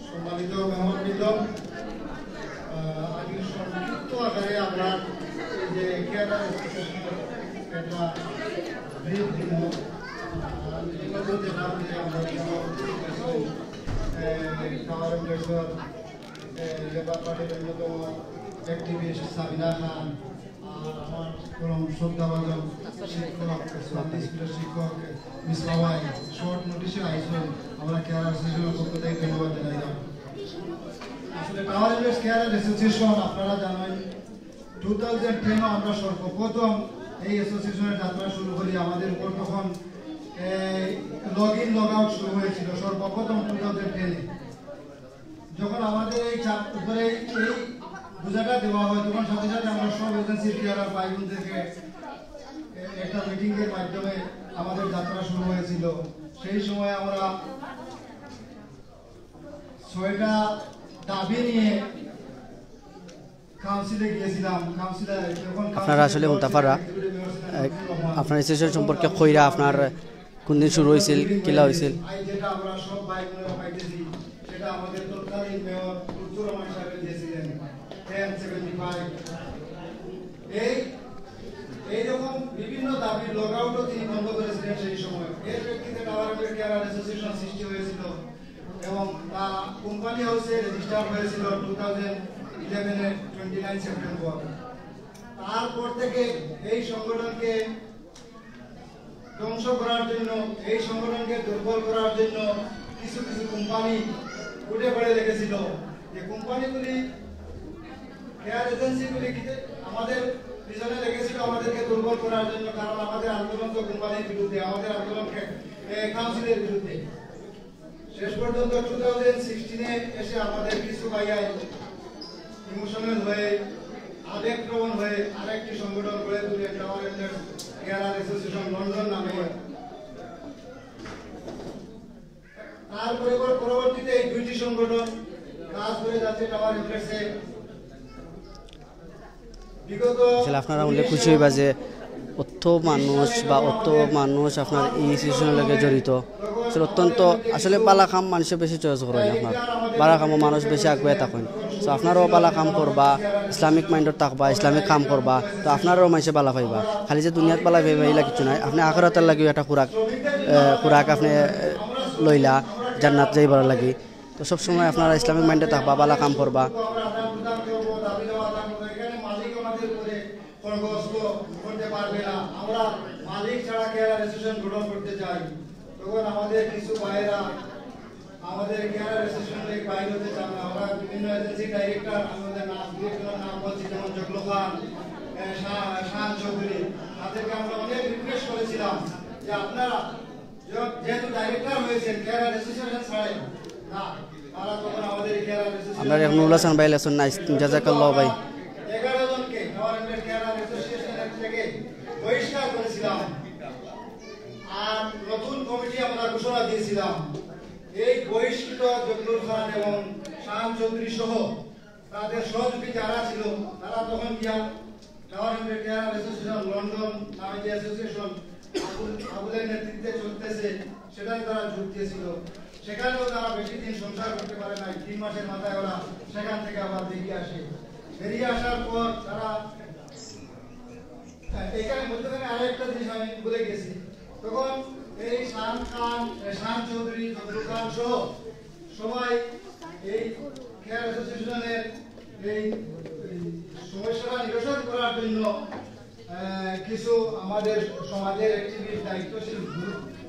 সম্মানিত মেহমানবৃন্দ আমি সংক্ষিপ্ত আকারে আমরা এই যে কেরালা একটা ব্রিফ দিব লেবার পার্টির অন্যতম অ্যাক্টিভিস্ট সাবিনা খান আর আমার পরম শ্রদ্ধাভাজন শিক্ষক ইসলামী স্কুলের শিক্ষক মিসবাই শর্ট নোটিশে আইসেন আমরা কেরালা অ্যাসোসিয়েশনের পক্ষ থেকে ধন্যবাদ জানাইলাম আসলে টাওয়ার ইনভেস্ট কেরালা অ্যাসোসিয়েশন আপনারা জানেন 2010 আমরা সর্বপ্রথম এই অ্যাসোসিয়েশনের যাত্রা শুরু করি আমাদের উপর তখন লগ ইন লগ আউট শুরু হয়েছিল সর্বপ্রথম 2010 যখন আমাদের এই চাপ উপরে এই বোঝাটা দেওয়া হয় তখন সাথে সাথে আমরা সব এজেন্সির কেয়ারার বাইগুন থেকে একটা মিটিং এর মাধ্যমে আমাদের যাত্রা শুরু হয়েছিল সেই সময় আমরা 6টা দাবি নিয়ে কাউন্সিলে গিয়েছিলাম কাউন্সিলে যখন আপনারা আসলে মুতাফারা আপনার অ্যাসোসিয়েশন সম্পর্কে কইরা আপনার কোন দিন শুরু হয়েছিল কিলা হয়েছিল যেটা আমরা সব বাইগুলো পাইতেছি সেটা আমাদের তৎকালীন মেয়র উত্তর রহমান সাহেব দিয়েছিলেন 1075 এই রকম বিভিন্ন দাবি লগ আউটও তিনি বন্ধ করেছিলেন সেই সময় এর প্রেক্ষিতে টাওয়ার কেয়ার অ্যাসোসিয়েশন সৃষ্টি হয়েছিল এবং তা কোম্পানি হাউসে রেজিস্টার হয়েছিল 2011 এর 29 সেপ্টেম্বর তারপর থেকে এই সংগঠনকে ধ্বংস করার জন্য এই সংগঠনকে দুর্বল করার জন্য কিছু কিছু কোম্পানি উঠে পড়ে লেগেছিল যে কোম্পানিগুলি কেয়ার এজেন্সিগুলি আমাদের পিছনে লেগেছিল আমাদেরকে দুর্বল করার জন্য কারণ আমাদের আন্দোলন তো কোম্পানির বিরুদ্ধে আমাদের আন্দোলনকে কাউন্সিলের বিরুদ্ধে শেষ পর্যন্ত 2016 এ এসে আমাদের কিছু ভাইয়া ইমোশনাল হয়ে আবেগপ্রবণ হয়ে আরেকটি সংগঠন গড়ে তুলে টাওয়ার কেয়ার অ্যাসোসিয়েশন লন্ডন নামে তারপরে পরবর্তীতে এই দুইটি সংগঠন কাজ করে যাচ্ছে টাওয়ার ইনফ্লেক্সে বিগত আপনারা অনেক খুশি হইবা যে অত মানুষ আপনার এই অ্যাসোসিয়েশনের লগে জড়িত অত্যন্ত আসলে বালা কাম মানুষের বেশি চয়েস করেন আপনার বালা কামও মানুষ বেশি আগুয়ে থাকেন তো আপনারও বালা কাম করবা ইসলামিক মাইন্ডত থাকবা ইসলামিক কাম করবা তো আপনারও মানুষে বালা পাইবা খালি যে দুনিয়াত বালা পাইবা এইলা কিছু নাই আপনি আখিরাতের লাগিও একটা খুরাক আপনি লইলা জান্নাত যাইবার লাগি তো সবসময় আপনারা ইসলামিক মাইন্ডে থাকবা বালা কাম করবা আমরা মালিক ছাড়া কেয়ার অ্যাসোসিয়েশন গঠন করতে চাই তখন আমাদের কিছু ভাইয়েরা আমাদের কেয়ার অ্যাসোসিয়েশনের বাইরে হতে চান না আমরা বিভিন্ন এজেন্সি ডাইরেক্টর আমাদের নাম বলছি যেমন জগলো খান শাহ চৌধুরী তাদেরকে আমরা অনেক রিকোয়েস্ট করেছিলাম যে আপনারা যেহেতু ডাইরেক্টর হয়েছেন কেয়ার অ্যাসোসিয়েশন ছাড়াই না, তারা তখন আমাদের কেয়ার অ্যাসোসিয়েশন আমরা এখন উল্লাসন ভাই লেসন নাইস জাযাকাল্লাহ ভাই 11 জনকে গভর্নমেন্ট কেয়ার অ্যাসোসিয়েশনের থেকে বহিষ্কার করেছিলাম আর নতুন কমিটি আমরা ঘোষণা দিয়েছিলাম। এই বহিষ্কৃত জগলুর খান এবং শাহান চৌধুরী সহ তাদের সহযোগী যারা ছিল তারা তখন গিয়া গভর্নমেন্ট কেয়ার অ্যাসোসিয়েশন লন্ডন নামে যে অ্যাসোসিয়েশন আবুলের নেতৃত্বে চলতেছে সেটাই তারা যোগ দিয়েছিল। সেখানেও তারা বেশি দিন সংসার করতে পারে নাই, 3 মাসের মাথায় ওরা সেখান থেকে আবার বেরিয়ে আসে। বেরিয়ে আসার পর তারা এখানে মধ্যখানে আরেকটা জিনিস আমি বলে গেছি, তখন এই শাহান চৌধুরী জগলুর খান সহ সবাই এই কেয়ার অ্যাসোসিয়েশনের এই সমস্যাটা নিরসন করার জন্য কিছু আমাদের সমাজের অ্যাক্টিভিস্ট দায়িত্বশীল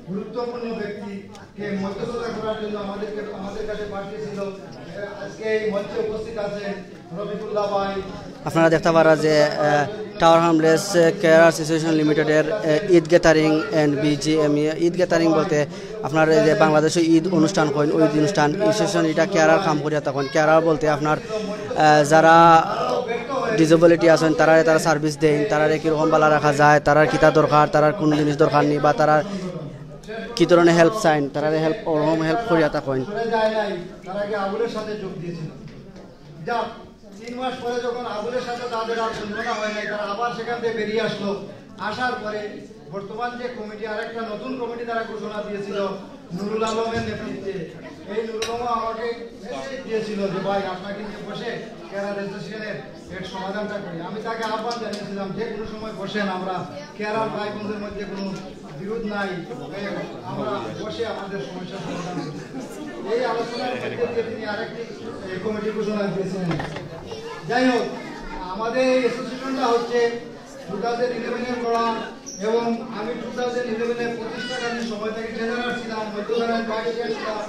গুরুত্বপূর্ণ ব্যক্তিকে মধ্যস্থতা করার জন্য আমাদের কাছে পাঠিয়েছিল। আজকে এই মঞ্চে উপস্থিত আছেন রফিকুল্লাহ ভাই। আপনারা দেখতে পারা যে টাওয়ার হামলেস কেয়ার অ্যাসোসিয়েশন লিমিটেডের Eid gathering and BGME Eid gathering বলতে আপনার যে বাংলাদেশে ঈদ অনুষ্ঠান হয় ওই অনুষ্ঠান অ্যাসোসিয়েশন এটা কেয়ারার কাম করিয়া তখন কেয়ারার বলতে আপনার যারা ডিসেবিলিটি আছেন তারা সার্ভিস দেন, তারা কীরকম বালা রাখা যায়, তারা কিতা দরকার, তারার কোন জিনিস দরকার নেই বা তারা কি ধরনের হেল্প চাইন, তারা হেল্প ওরকম হেল্প করিয়া তখন তারা কি আবুলের সাথে যোগ দিয়েছিল। যা 3 মাস পরে যখন আবুলের সাথে তাদের আর বন্ধনা হয় নাই, তারা আবার সেখান থেকে বেরিয়ে আসলো। আসার পরে বর্তমান যে কমিটি আরেকটা নতুন কমিটি তারা ঘোষণা দিয়েছিল নুরুল আলমের নেতৃত্বে। এই নুরুল আলম আমাকে মেসেজ দিয়েছিল যে ভাই আপনাকে নিয়ে বসে কেয়ার অ্যাসোসিয়েশনের এর সমাধানটা করি। আমি তাকে আহ্বান জানিয়েছিলাম যে কোনো সময় বসেন, আমরা কেয়ার ভাই বোনদের মধ্যে কোনো বিরোধ নাই, আমরা বসে আমাদের সমস্যার সমাধান করি। এই আলোচনার মধ্যে দিয়ে তিনি আরেকটি কমিটি ঘোষণা দিয়েছিলেন। যাই হোক, আমাদের এই অ্যাসোসিয়েশনটা হচ্ছে 2011 এর করা এবং আমি 2011 এর প্রতিষ্ঠাকালীন সময় থেকে ট্রেনার ছিলাম, মধ্যখানে বাইরে ছিলাম,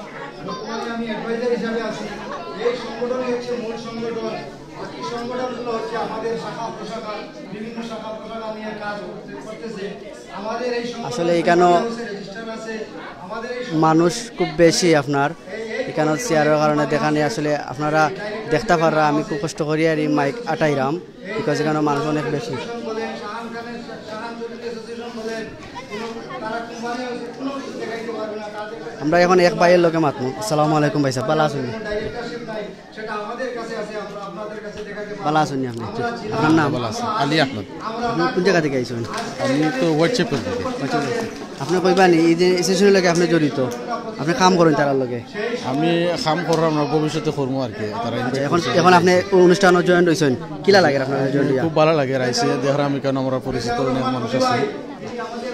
বর্তমানে আমি অ্যাডভাইজার হিসাবে আছি। এই সংগঠনই হচ্ছে মূল সংগঠন। বাকি সংগঠনগুলো হচ্ছে আমাদের শাখা প্রশাখা, বিভিন্ন শাখা প্রশাখা নিয়ে কাজ করতেছে। আমাদের এই আসলে এখানে মানুষ খুব বেশি আপনার এখানে চেয়ারের কারণে দেখানি আসলে আপনারা দেখতে পারা আমি খুব কষ্ট করি আর এই মাইক আটাইরাম বিকজ এখানে মানুষ অনেক বেশি। আমরা এখন এক ভাইয়ের লোকে মাতমু। আসসালামু আলাইকুম ভাই সাহেব, ভালো আছেন? ভালো আছেন আপনি? আপনার নাম? আলী আহমদ। আপনি কোন জায়গা থেকে আইছেন? আমি তো হোয়াটসঅ্যাপ থেকে। আপনি কইবানি এই যে অ্যাসোসিয়েশনের লগে আপনি জড়িত, আপনি কাম করেন তার লগে? আমি কাম করলাম না, ভবিষ্যতে করবো আর কি। তারা এখন আপনি অনুষ্ঠানে জয়েন হয়েছেন, কিলা লাগে আপনার জয়েন? খুব ভালো লাগে, রাইছে দেখলাম এখানে আমরা পরিচিত অনেক মানুষ আছে।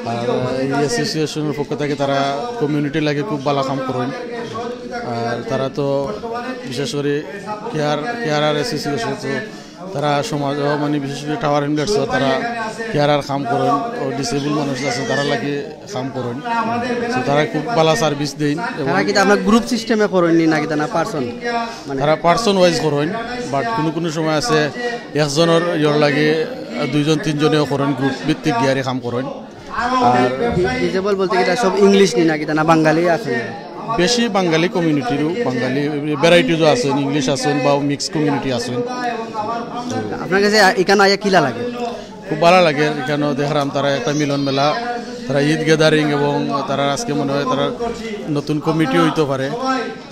আর এই অ্যাসোসিয়েশনের পক্ষ থেকে তারা কমিউনিটি লাগে খুব ভালো কাম করেন। আর তারা তো বিশেষ করে কেয়ার অ্যাসোসিয়েশন তো তারা সমাজ মানে বিশেষ করে টাওয়ার হ্যামলেটস তারা কেয়ার কাম করেন ও ডিসেবল মানুষ আছে তারা লাগে কাম করেন। তারা খুব ভালো সার্ভিস দেন। তারা কি আপনার গ্রুপ সিস্টেমে করেন নাকি না পার্সন? মানে তারা পার্সন ওয়াইজ করেন, বাট কোনো সময় আছে একজনের ইয়র লাগে 2-3 জনেও করেন, গ্রুপ ভিত্তিক গিয়ারে কাম করেন। আর ডিসেবল বলতে কি সব ইংলিশ নি নাকি না বাঙালি আছে? বেশি বাঙালি কমিউনিটিরও, বাঙালি ভ্যারাইটিজও আছেন, ইংলিশ আছেন বা মিক্স কমিউনিটি আছেন। আপনার কাছে এখানে আয়া কিলা লাগে? খুব ভালো লাগে। এখানেও দেখলাম তারা একটা মিলন মেলা, তারা ঈদ গ্যাদারিং এবং তারা আজকে মনে হয় তারা নতুন কমিটি হইতে পারে।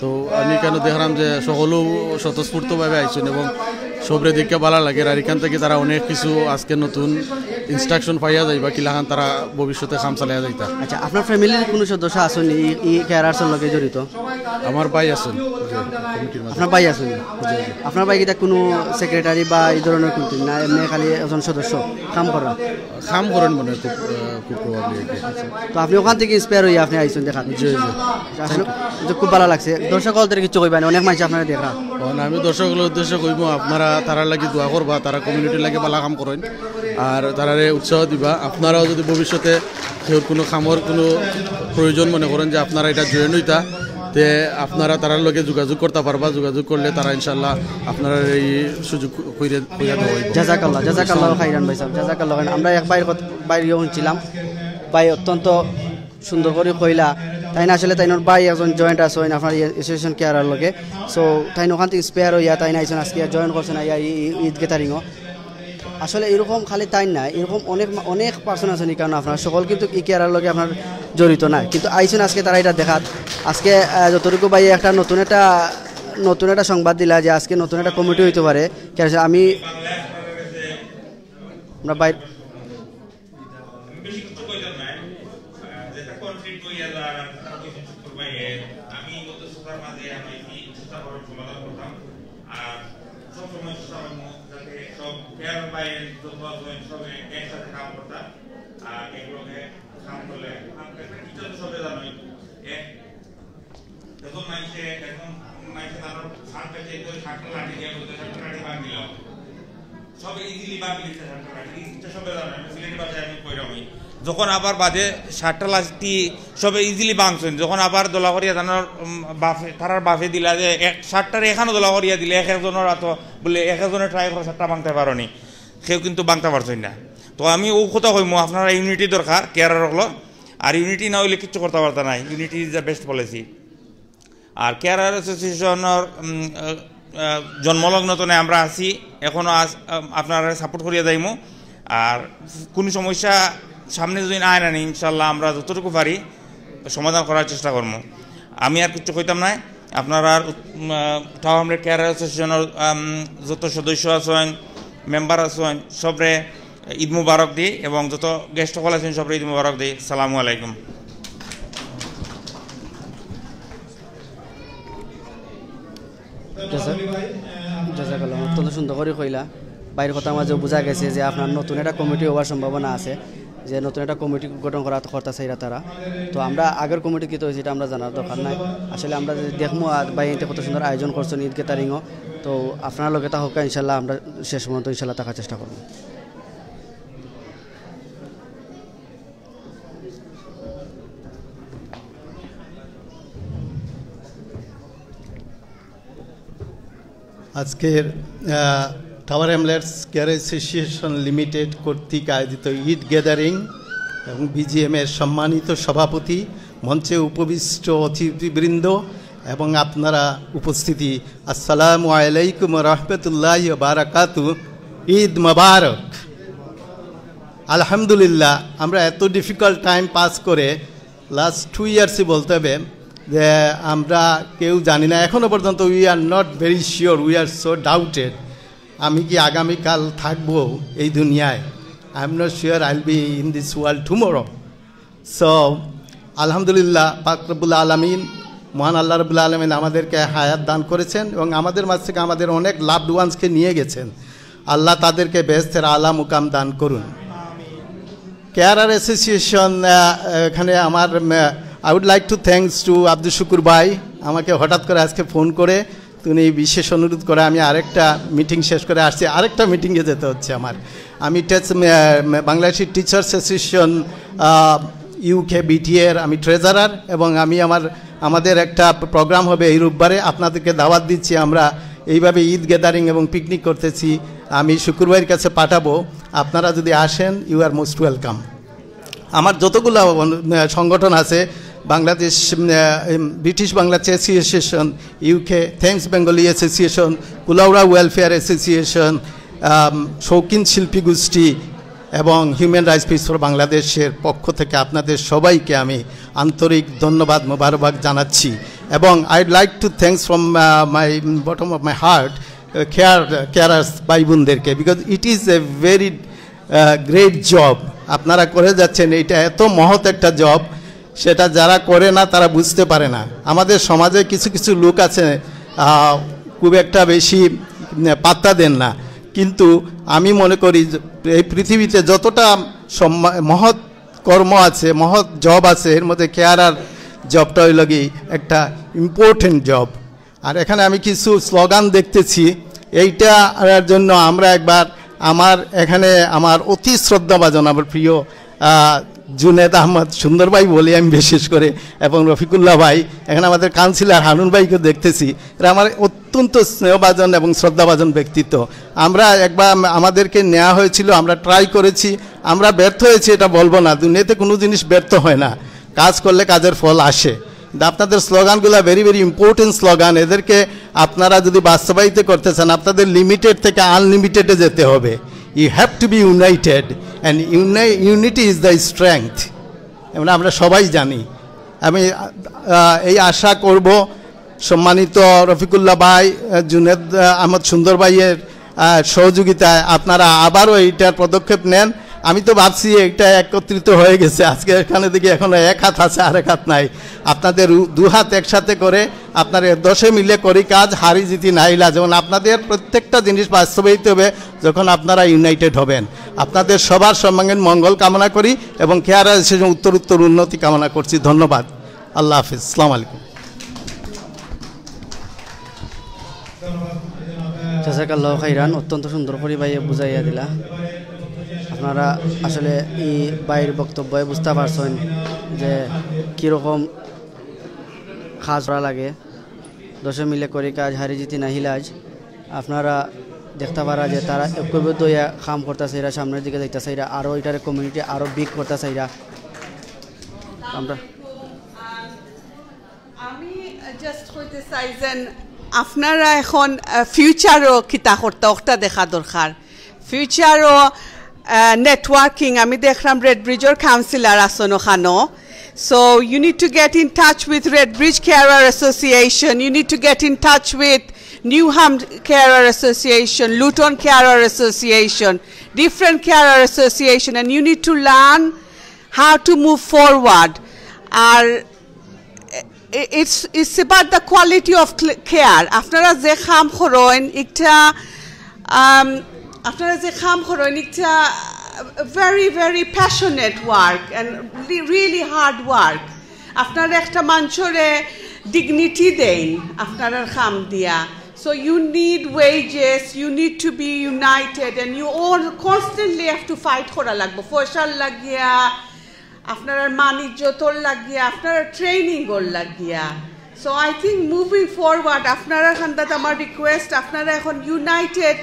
তো আমি এখানে দেখলাম যে সকলেও স্বতঃস্ফূর্তভাবে আইছেন এবং সবরে দেখে ভালো লাগে। আর এখান থেকে তারা অনেক কিছু আজকে নতুন ইনস্ট্রাকশন পাইয়া যাইবা কিলাখান তারা ভবিষ্যতে কাম চালাইয়া যাইতা। আচ্ছা, আপনার ফ্যামিলির কোনো সদস্য আছেন এই কেয়ারার্সের লগে জড়িত? আমার ভাই আছেন। আপনার ভাই আছেন? আপনার ভাই কিটা কোনো সেক্রেটারি বা এই ধরনের কোনটি না, এমনি খালি একজন সদস্য কাম করেন? কাম করেন মানে খুব প্রভাবলি। তো আপনি ওখান থেকে ইন্সপায়ার হয়ে আপনি আইছেন দেখা? আসলে খুব ভালো লাগছে। দর্শকদের কিছু কইবেন, অনেক মানুষ আপনারা দেখা। আমি দর্শকদের উদ্দেশ্যে কইব আপনারা তারা লাগি দোয়া করবা, তারা কমিউনিটির লাগে ভালো কাম করেন আর তারারে উৎসাহ দিবা। আপনারাও যদি ভবিষ্যতে কেউ কোনো কামর কোনো প্রয়োজন মনে করেন যে আপনারা এটা জয়েন হইতা, তে আপনারা তারার লগে যোগাযোগ করতে পারবা, যোগাযোগ করলে তারা ইনশাল্লাহ আপনারা এই সুযোগ কইরা দেওয়া হইব। জাজাকাল্লাহ খাইরান ভাই সাহেব, জাজাকাল্লাহ। আমরা এক বাইরে শুনছিলাম, ভাই অত্যন্ত সুন্দর করে কইলা। তাই না আসলে তাই ভাই একজন জয়েন্ট আছে আপনার অ্যাসোসিয়েশন কেয়ারার লগে। সো তাই ওখান থেকে ইন্সপায়ার হইয়া তাই না আইসেন আজকে জয়েন করছেন ঈদ গ্যাদারিংও। আসলে এরকম খালি তাই না, এরকম অনেক পার্সন আছেন, কারণ আপনার সকল কিন্তু ই কেয়ারার লগে আপনার জড়িত না, কিন্তু আইসেন আজকে তারা এটা দেখাত। আজকে যতটুকু ভাই একটা নতুন একটা সংবাদ দিলা যে আজকে নতুন একটা কমিটি হইতে পারে। আমি আমরা বাইরে যখন আবার বাদে 60টা লাঠি সবে ইজিলি ভাঙছেন, যখন আবার দোলা করিয়া জানার বাফে তারার বাফে দিলা যে 60টার এখানে দোলা করিয়া দিলে এক একজনের এত বলে এক একজনের ট্রাই করে 60টা ভাঙতে পারোনি, সেও কিন্তু ভাঙতে পারছেন না। তো আমি ও কথা কইমু আপনারা ইউনিটি দরকার কেয়ারার হলো, আর ইউনিটি না হইলে কিচ্ছু করতে পারতা নাই। Unity is the best policy. আর কেয়ারার অ্যাসোসিয়েশনের জন্মলগ্নতনে আমরা আছি, এখনও আপনারা সাপোর্ট করিয়া যাইমু। আর কোনো সমস্যা সামনে যদি আয় না ইনশাল্লাহ আমরা যতটুকু পারি সমাধান করার চেষ্টা করবো। আমি আর কিছু কইতাম না। আপনারা টাউ হামলেট কেয়ারার অ্যাসোসিয়েশনের যত সদস্য আছেন, মেম্বার আছেন, সবরে ঈদ মুবারক দিই, এবং যত গেস্ট সকল আছেন সবরে ঈদ মুবারক দিই। আসসালামু আলাইকুম। জাজাকাল্লাহ, অত্যন্ত সুন্দর করে কইলা। বাইরের কথা মাঝে বোঝা গেছে যে আপনার নতুন একটা কমিটি হওয়ার সম্ভাবনা আছে, যে নতুন একটা কমিটি গঠন করতে চাইরা তারা। তো আমরা আগের কমিটি কী তো হয়েছে এটা আমরা জানার দরকার নাই। আসলে আমরা যদি দেখবো ভাই এতে কত সুন্দর আয়োজন করছেন ঈদ গ্যাদারিংও, তো আপনার লোকে তা হোক ইনশাল্লাহ আমরা শেষ পর্যন্ত ইনশাল্লাহ থাকার চেষ্টা করবো। আজকের tower Hamlets care association limited কর্তৃক আয়োজিত ঈদ গ্যাদারিং এবং বিজিএমের সম্মানিত সভাপতি, মঞ্চে উপবিষ্ট অতিথিবৃন্দ এবং আপনারা উপস্থিতি, আসসালামু আলাইকুম রহমতুল্লাহি ওয়া বারাকাতুহু। ঈদ মোবারক। আলহামদুলিল্লাহ, আমরা এত ডিফিকাল্ট টাইম পাস করে লাস্ট 2 ইয়ার্সই বলতে হবে যে আমরা কেউ জানি না এখনও পর্যন্ত। We are not very sure, we are so doubted আমি কি আগামীকাল থাকবো এই দুনিয়ায়। I am not sure I will be in this world tomorrow. So আলহামদুলিল্লাহ, পাক রব্বুল আলামিন, মহান আল্লাহ রব্বুল আলামিন আমাদেরকে হায়াত দান করেছেন এবং আমাদের মাঝ থেকে আমাদের অনেক লাভড ওয়ান্সকে নিয়ে গেছেন। আল্লাহ তাদেরকে বেহেশতের আলা মুকাম দান করুন। কেয়ারার অ্যাসোসিয়েশন এখানে আমার I would like to thanks to Abdul শুকুর ভাই, আমাকে হঠাৎ করে আজকে ফোন করে তিনি বিশেষ অনুরোধ করে আমি আরেকটা মিটিং শেষ করে আসছি, আরেকটা মিটিংয়ে যেতে হচ্ছে আমার। আমি বাংলাদেশি টিচার্স অ্যাসোসিয়েশন ইউকে বিটিএর আমি ট্রেজারার, এবং আমি আমাদের একটা প্রোগ্রাম হবে এই রোববারে, আপনাদেরকে দাওয়াত দিচ্ছি। আমরা এইভাবে ঈদ গ্যাদারিং এবং পিকনিক করতেছি, আমি শুকুর ভাইয়ের কাছে পাঠাবো। আপনারা যদি আসেন ইউ আর মোস্ট ওয়েলকাম। আমার যতগুলো সংগঠন আছে, Bangladesh British Bangla association, UK thanks Bengali association, Kulaura welfare association, শৌখিন শিল্পী গোষ্ঠী এবং হিউম্যান রাইটস পিস ফর বাংলাদেশের পক্ষ থেকে আপনাদের সবাইকে আমি আন্তরিক ধন্যবাদ মোবারকবাদ জানাচ্ছি। এবং I'd like to thanks from my bottom of my heart carers ভাই বোনদেরকে, because it is a very great job আপনারা করে যাচ্ছেন। এটা এত মহৎ একটা জব, সেটা যারা করে না তারা বুঝতে পারে না। আমাদের সমাজে কিছু কিছু লোক আছে খুব একটা বেশি পাত্তা দেন না, কিন্তু আমি মনে করি এই পৃথিবীতে যতটা মহৎ কর্ম আছে, মহৎ জব আছে, এর মধ্যে কেয়ারার জবটা হইল কি একটা ইম্পর্টেন্ট জব। আর এখানে আমি কিছু স্লোগান দেখতেছি, এইটার জন্য আমরা একবার আমার এখানে আমার অতি শ্রদ্ধাভাজন আমার প্রিয় জুনেদ আহমদ সুন্দর ভাই বলি আমি বিশেষ করে, এবং রফিকুল্লাহ ভাই, এখানে আমাদের কাউন্সিলর হারুন ভাইকে দেখতেছি, এরা আমার অত্যন্ত স্নেহভাজন এবং শ্রদ্ধাভাজন ব্যক্তিত্ব। আমরা একবার আমাদেরকে নেওয়া হয়েছিল, আমরা ট্রাই করেছি, আমরা ব্যর্থ হয়েছি এটা বলবো না, দুনিয়াতে কোনো জিনিস ব্যর্থ হয় না, কাজ করলে কাজের ফল আসে। আপনাদের স্লোগানগুলো ভেরি ভেরি ইম্পর্টেন্ট স্লোগান, এদেরকে আপনারা যদি বাস্তবায়িত করতে চান আপনাদের লিমিটেড থেকে আনলিমিটেডে যেতে হবে। You have to be united and unity is the strength, এমন আমরা সবাই জানি। আমি এই আশা করব সম্মানিত রফিকুল্লাহ ভাই, জুনেদ আহমদ সুন্দর ভাইয়ের সহযোগিতায় আপনারা আবারও এইটার পদক্ষেপ নেন। আমি তো ভাবছি এটা একত্রিত হয়ে গেছে, আজকে এখানে দেখি এখনো এক হাত আছে আর এক হাত নাই। আপনাদের দু হাত একসাথে করে আপনারা 10 মিলে করি কাজ, হারি জিতি নাইলা, যেমন আপনাদের প্রত্যেকটা জিনিস বাস্তবায়িত হবে যখন আপনারা ইউনাইটেড হবেন। আপনাদের সবার সর্বাঙ্গীন মঙ্গল কামনা করি এবং কেয়ার অ্যাসোসিয়েশন উত্তর উন্নতি কামনা করছি। ধন্যবাদ। আল্লাহ হাফিজ। আসসালামু আলাইকুম। জাযাকাল্লাহু খাইরান, অত্যন্ত সুন্দর করে ভাইয়ে বুঝাইয়া দিলা। আপনারা আসলে এই বাইরের বক্তব্যে বুঝতে পারছেন যে কীরকম কাজ করা লাগে, 10 মিলে করে কাজ, হারি জিতি না হিলাজ। আপনারা দেখতে পারা যে তারা ঐক্যবদ্ধ হইয়া কাম করতেছে, এরা সামনের দিকে যাইতেছে, এরা আরও এটার কমিউনিটি আরও বিগ করতেছে। এরা আমরা আমি জাস্ট হইতে চাই যে আপনারা এখন ফিউচারও কিতা করতে ওটা দেখা দরকার। ফিউচারও নেটওয়ার্কিং আমি দেখলাম রেড ব্রিজের কাউন্সিলর আছেন ওখানো। So you need to get in touch with Red Bridge Carer Association. You need to get in touch with Newham Carer Association, Luton Carer Association, different carer association, and you need to learn how to move forward. It's about the quality of care. আপনারা যে কাম করেন একটা আপনারা যে কাম করেন একটা very very passionate work and really hard work. আপনারা একটা মানুষরে dignity দেন আপনারা কাম দিয়া. So you need wages, you need to be united, and you all constantly have to fight করা লাগবে, ফসল লাগিয়া আপনার মানিজ্যতর লাগিয়া আপনার ট্রেনিং ওর লাগিয়া। So I think moving forward আপনারা খান্দাত আমার রিকোয়েস্ট, আপনারা এখন ইউনাইটেড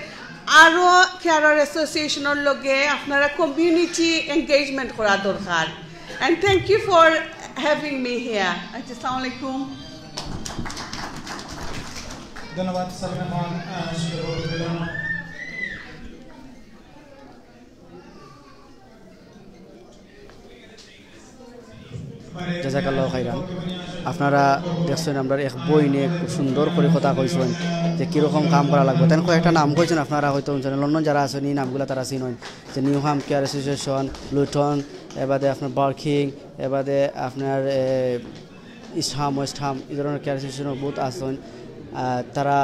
আরও কেয়ারার অ্যাসোসিয়েশনের লগে আপনারা কমিউনিটি এনগেজমেন্ট করা দরকার। And thank you for having me here. আসসালামু আলাইকুম। ধন্যবাদ সাবিনা খান। জাযাকাল্লাহু খাইরান। আপনারা দেখছেন আমরা এক বই নিয়ে খুব সুন্দর করে কথা কইছেন যে কীরকম কাম করা লাগবে। তেন কয়েকটা নাম কইছেন আপনারা হয়তো লন্ডন যারা আছেন এই নামগুলো তারা চিনেন, যে নিউহাম কেয়ার অ্যাসোসিয়েশন, লুটন, এবাদে আপনার বার্কিং, এবাদে আপনার ইস্টহাম, ওয়েস্টহাম, এই ধরনের কেয়ার অ্যাসোসিয়েশনের বহুত আছেন, তারা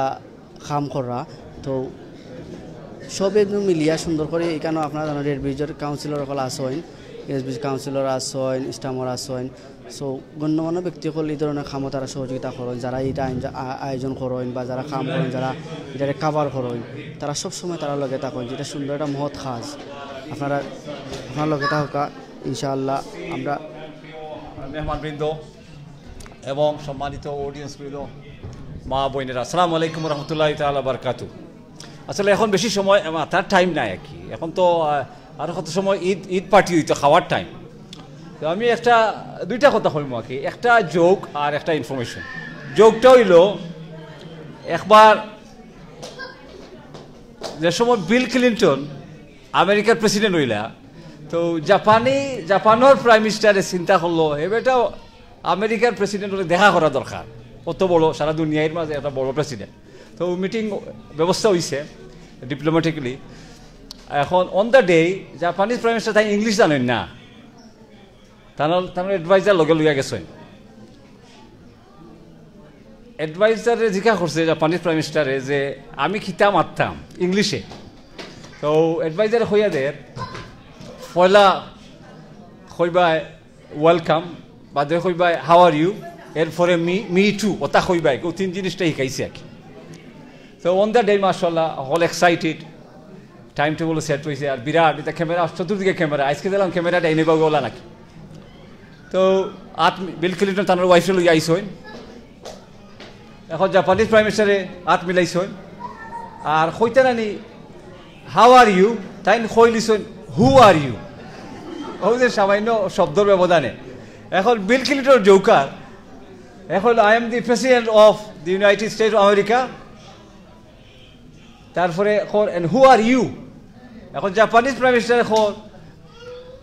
কাম করা। তো সবে মিলিয়া সুন্দর করে এখানেও আপনারা রেড ব্রিজের কাউন্সিলর সকল আসেন, এসবিসি কাউন্সিলর আসেন, ইস্টামর আসেন। সো গণ্যমান্য ব্যক্তিসকল এই ধরনের কামও তারা সহযোগিতা করেন, যারা এটা আয়োজন করেন বা যারা কাম করেন, যারা এটাকে কাভার করেন, তারা সবসময় তারা লগে থাকেন, যেটা সুন্দর একটা মহৎ কাজ। আপনারা আপনার লগে থাকা ইনশাআল্লাহ। আমরা মেহমানবৃন্দ এবং সম্মানিত অডিয়েন্সবৃন্দ, মা বোনেরা, আসসালামু আলাইকুম রহমতুল্লাহি তাআলা বারাকাতুহু। আসলে এখন বেশি সময় তার টাইম নাই আর কি, এখন তো আর কত সময় ঈদ পার্টি হইতো, খাওয়ার টাইম। তো আমি দুইটা কথা কইম আর কি, একটা জোক আর একটা ইনফরমেশন। জোকটা হইল, একবার যে সময় বিল ক্লিন্টন আমেরিকার প্রেসিডেন্ট হইলা, তো জাপানের প্রাইম মিনিস্টারে চিন্তা করলো এবারটা আমেরিকার প্রেসিডেন্ট হলে দেখা করা দরকার, কত বড় সারা দুনিয়ার মাঝে একটা বড় প্রেসিডেন্ট। তো মিটিং ব্যবস্থা হয়েছে ডিপ্লোম্যাটিক্যালি। এখন on the day Japanese prime minister তাই ইংলিশ জানেন না, তার এডভাইজার লগে লইয়া গেছেন। এডভাইজারে জিজ্ঞাসা করছে জাপানিজ প্রাইম মিনিস্টারে যে আমি খিতা মারতাম ইংলিশে। তো এডভাইজারে হইয়া দের পয়লা কইবাই ওয়েলকাম, বাদে কইবাই হাউ আর ইউ, এরপরে মি টু ওটা কইবাই, কেউ 3 জিনিসটা শিখাইছে আর কি। তো অন দ্য ডে মাশাআল্লাহ হল এক্সাইটেড, টাইম টেবল সেট হয়েছে, আর বিরাট এটা ক্যামেরা, চতুর্দিকে ক্যামেরা। আজকে দিলাম ক্যামেরাটা এনে পাবো ওলা নাকি, তো বিল ক্লিন্টন তার ওয়াইফে লই আইসইন এখন জাপানিজ প্রাইম মিনিস্টারে হাত মিলাইছইন আর কইতানানি হাউ আর ইউ তাই কইলিছইন হু আর ইউ ও যে সামান্য শব্দর ব্যবধানে এখন বিল ক্লিন্টন জোকার এখন I am the president of the United states of America তারপরে হু আর ইউ এখন Japanese prime minister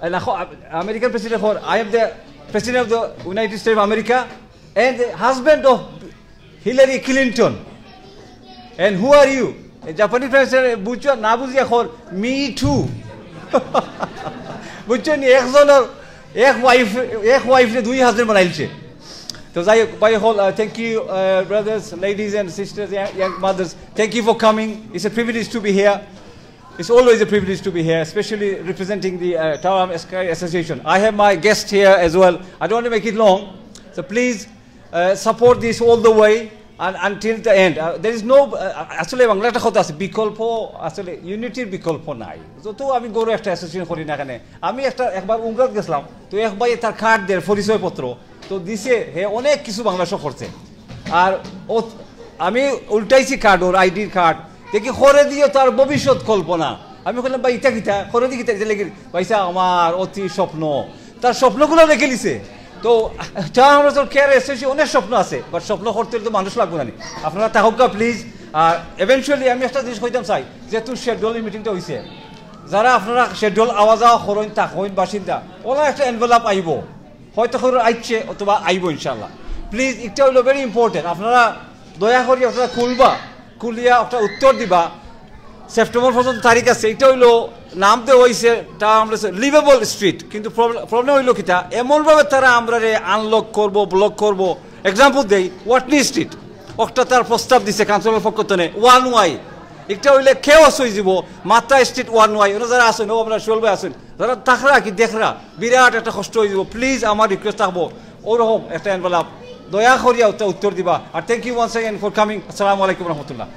American president for I am the president of the United States of America and the husband of Hillary Clinton. And who are you? The Japanese president বুঝছো না বুঝিয়া খর me too. বুঝছো নি একজনের এক ওয়াইফে দুই husband বানাইছে তো যাই বাই হোল thank you brothers, ladies and sisters, young mothers, thank you for coming. It's a privilege to be here. It's always a privilege to be here, especially representing the Tower Sky Association. I have my guest here as well. I don't want to make it long, so please support this all the way and until the end. There is no, actually, Bangla ta khota ase bikolpo, actually unity bikolpo nai. So to ami goro ekta association kori na kane. Ami ekta ekbar Umrat geslam. To ek bhai tar card der porichoy potro. To dise he onek kichu Bangla show korche. Ar আমি উল্টাইছি card ওর ID card দেখি খরে দিয়ে তার ভবিষ্যৎ কল্পনা আমি বললাম ভাই ইটা কিটা খরে দিয়ে কিটা লেগে ভাইসা আমার অতি স্বপ্ন তার স্বপ্নগুলো রেখে লিছে তো আমরা তো কেয়ার এসেছি অনেক স্বপ্ন আছে বাট স্বপ্ন করতে তো মানুষ লাগবে না আপনারা তাহকা প্লিজ আর ইভেনচুয়ালি আমি একটা জিনিস কইতাম চাই যেহেতু শেডিউল মিটিংটা হয়েছে যারা আপনারা শেডিউল আওয়াজ করেন তা হইন বাসিন্দা ওরা একটা এনভেলপ আইব হয়তো খবর আইছে অথবা আইব ইনশাল্লাহ প্লিজ এটা হলো ভেরি ইম্পর্টেন্ট আপনারা দয়া করে আপনারা খুলিয়া একটা উত্তর দিবা সেপ্টেম্বর পর্যন্ত তারিখ আছে এটা হইলো নাম দেওয়া হয়েছে তা আমরা লিভেবল স্ট্রিট কিন্তু প্রবলেম হইলো কিটা এমনভাবে তারা আমরা আনলক করবো ব্লক করবো এক্সাম্পল দেই ওয়াটনি স্ট্রিট একটা তার প্রস্তাব দিছে কাউন্সিলের পক্ষ থেকে ওয়ান ওয়াই একটা হইলে কেউ আসই যাব মাত্রা স্ট্রিট ওয়ান ওয়াই ওরা যারা আসেন ও আমরা সোলভাই আসেন যারা তাকরা কি দেখরা বিরাট একটা কষ্ট হয়ে যাব প্লিজ আমার রিকোয়েস্ট থাকবো ওরকম একটা এনভেলপ দয়া করিয়া উত্তর দিবা আর thank you once again for coming আসসালামু আলাইকুম রহমতুল্লাহ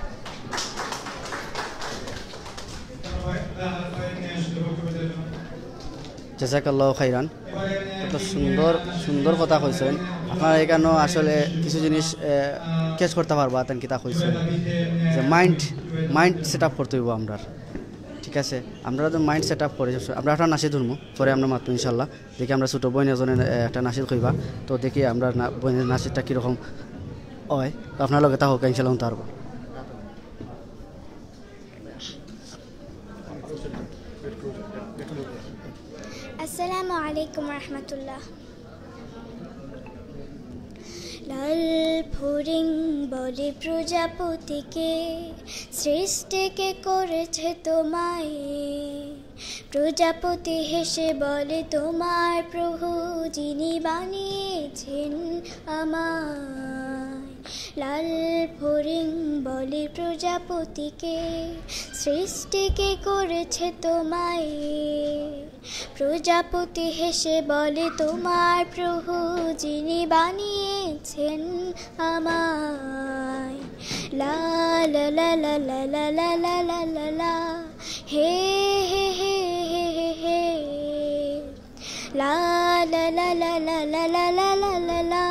জাযাকাল্লাহু খাইরান কত সুন্দর সুন্দর কথা কইছেন আপনারা এখানে আসলে কিছু জিনিস ক্যাচ করতে পারবা তেন কিতা কইছেন যে মাইন্ড সেট আপ করতে হইব আমরা ঠিক আছে আমরা তো মাইন্ড সেট আপ করে আমরা একটা নাসিদ ধরবো পরে আমরা মাত্র ইনশাল্লাহ দেখি আমরা ছোটো বোন এজনের একটা নাসিদ কইবা তো দেখি আমরা বোনের নাসিদটা কীরকম হয় তো আপনার লগে তা হোক ইনশাল্লাহ শুনতে পারবো আসসালামু আলাইকুম রহমতুল্লাহ লাল ফড়িং বলে প্রজাপতিকে সৃষ্টিকে করেছে তোমায় প্রজাপতি হেসে বলে তোমার প্রভু যিনি বানিয়েছেন আমায় লাল ফড়িং বলে প্রজাপতিকে সৃষ্টিকে করেছে তোমায় প্রজাপতি হেসে বলে তোমার প্রভু যিনি বানিয়েছেন আমায় লা লা লা লা লা লা লা লা লা লা লা হে হে হে হে হে হে লা লা লা লা লা লা লা লা লা লা লা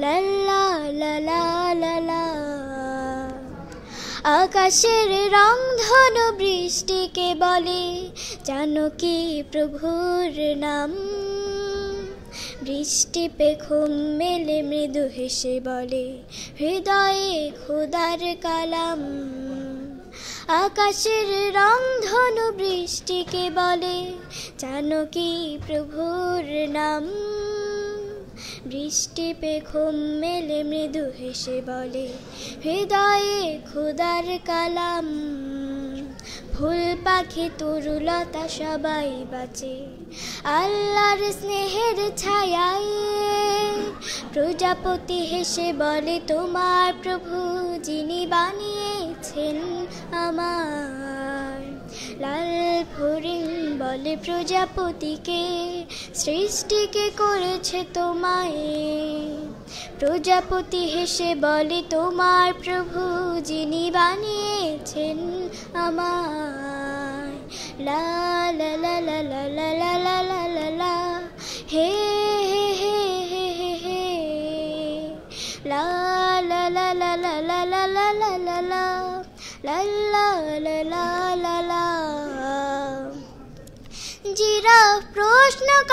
লা লা লা লা লা লা আকাশের রং ধন বৃষ্টিকে বলে জানো কি প্রভুর নাম বৃষ্টি পে ঘুম মেলে মৃদু হেসে বলে হৃদয়ে খোদার কালাম আকাশের রং ধন বৃষ্টিকে বলে জানো কি প্রভুর নাম বৃষ্টি পে ঘুম মেলে মৃদু হেসে বলে হৃদয়ে খোদার কালাম ফুল পাখি তরুলতা সবাই বাঁচে আল্লাহর স্নেহের ছায়ায় প্রজাপতি হেসে বলে তোমার প্রভু যিনি বানিয়েছেন আমার লাল ফড়িং বলে প্রজাপতিকে সৃষ্টিকে করেছে তোমায় প্রজাপতি হেসে বলে তোমার প্রভু যিনি বানিয়েছেন আমায় লা লা লা লা লা লা লা লা লা লা হে হে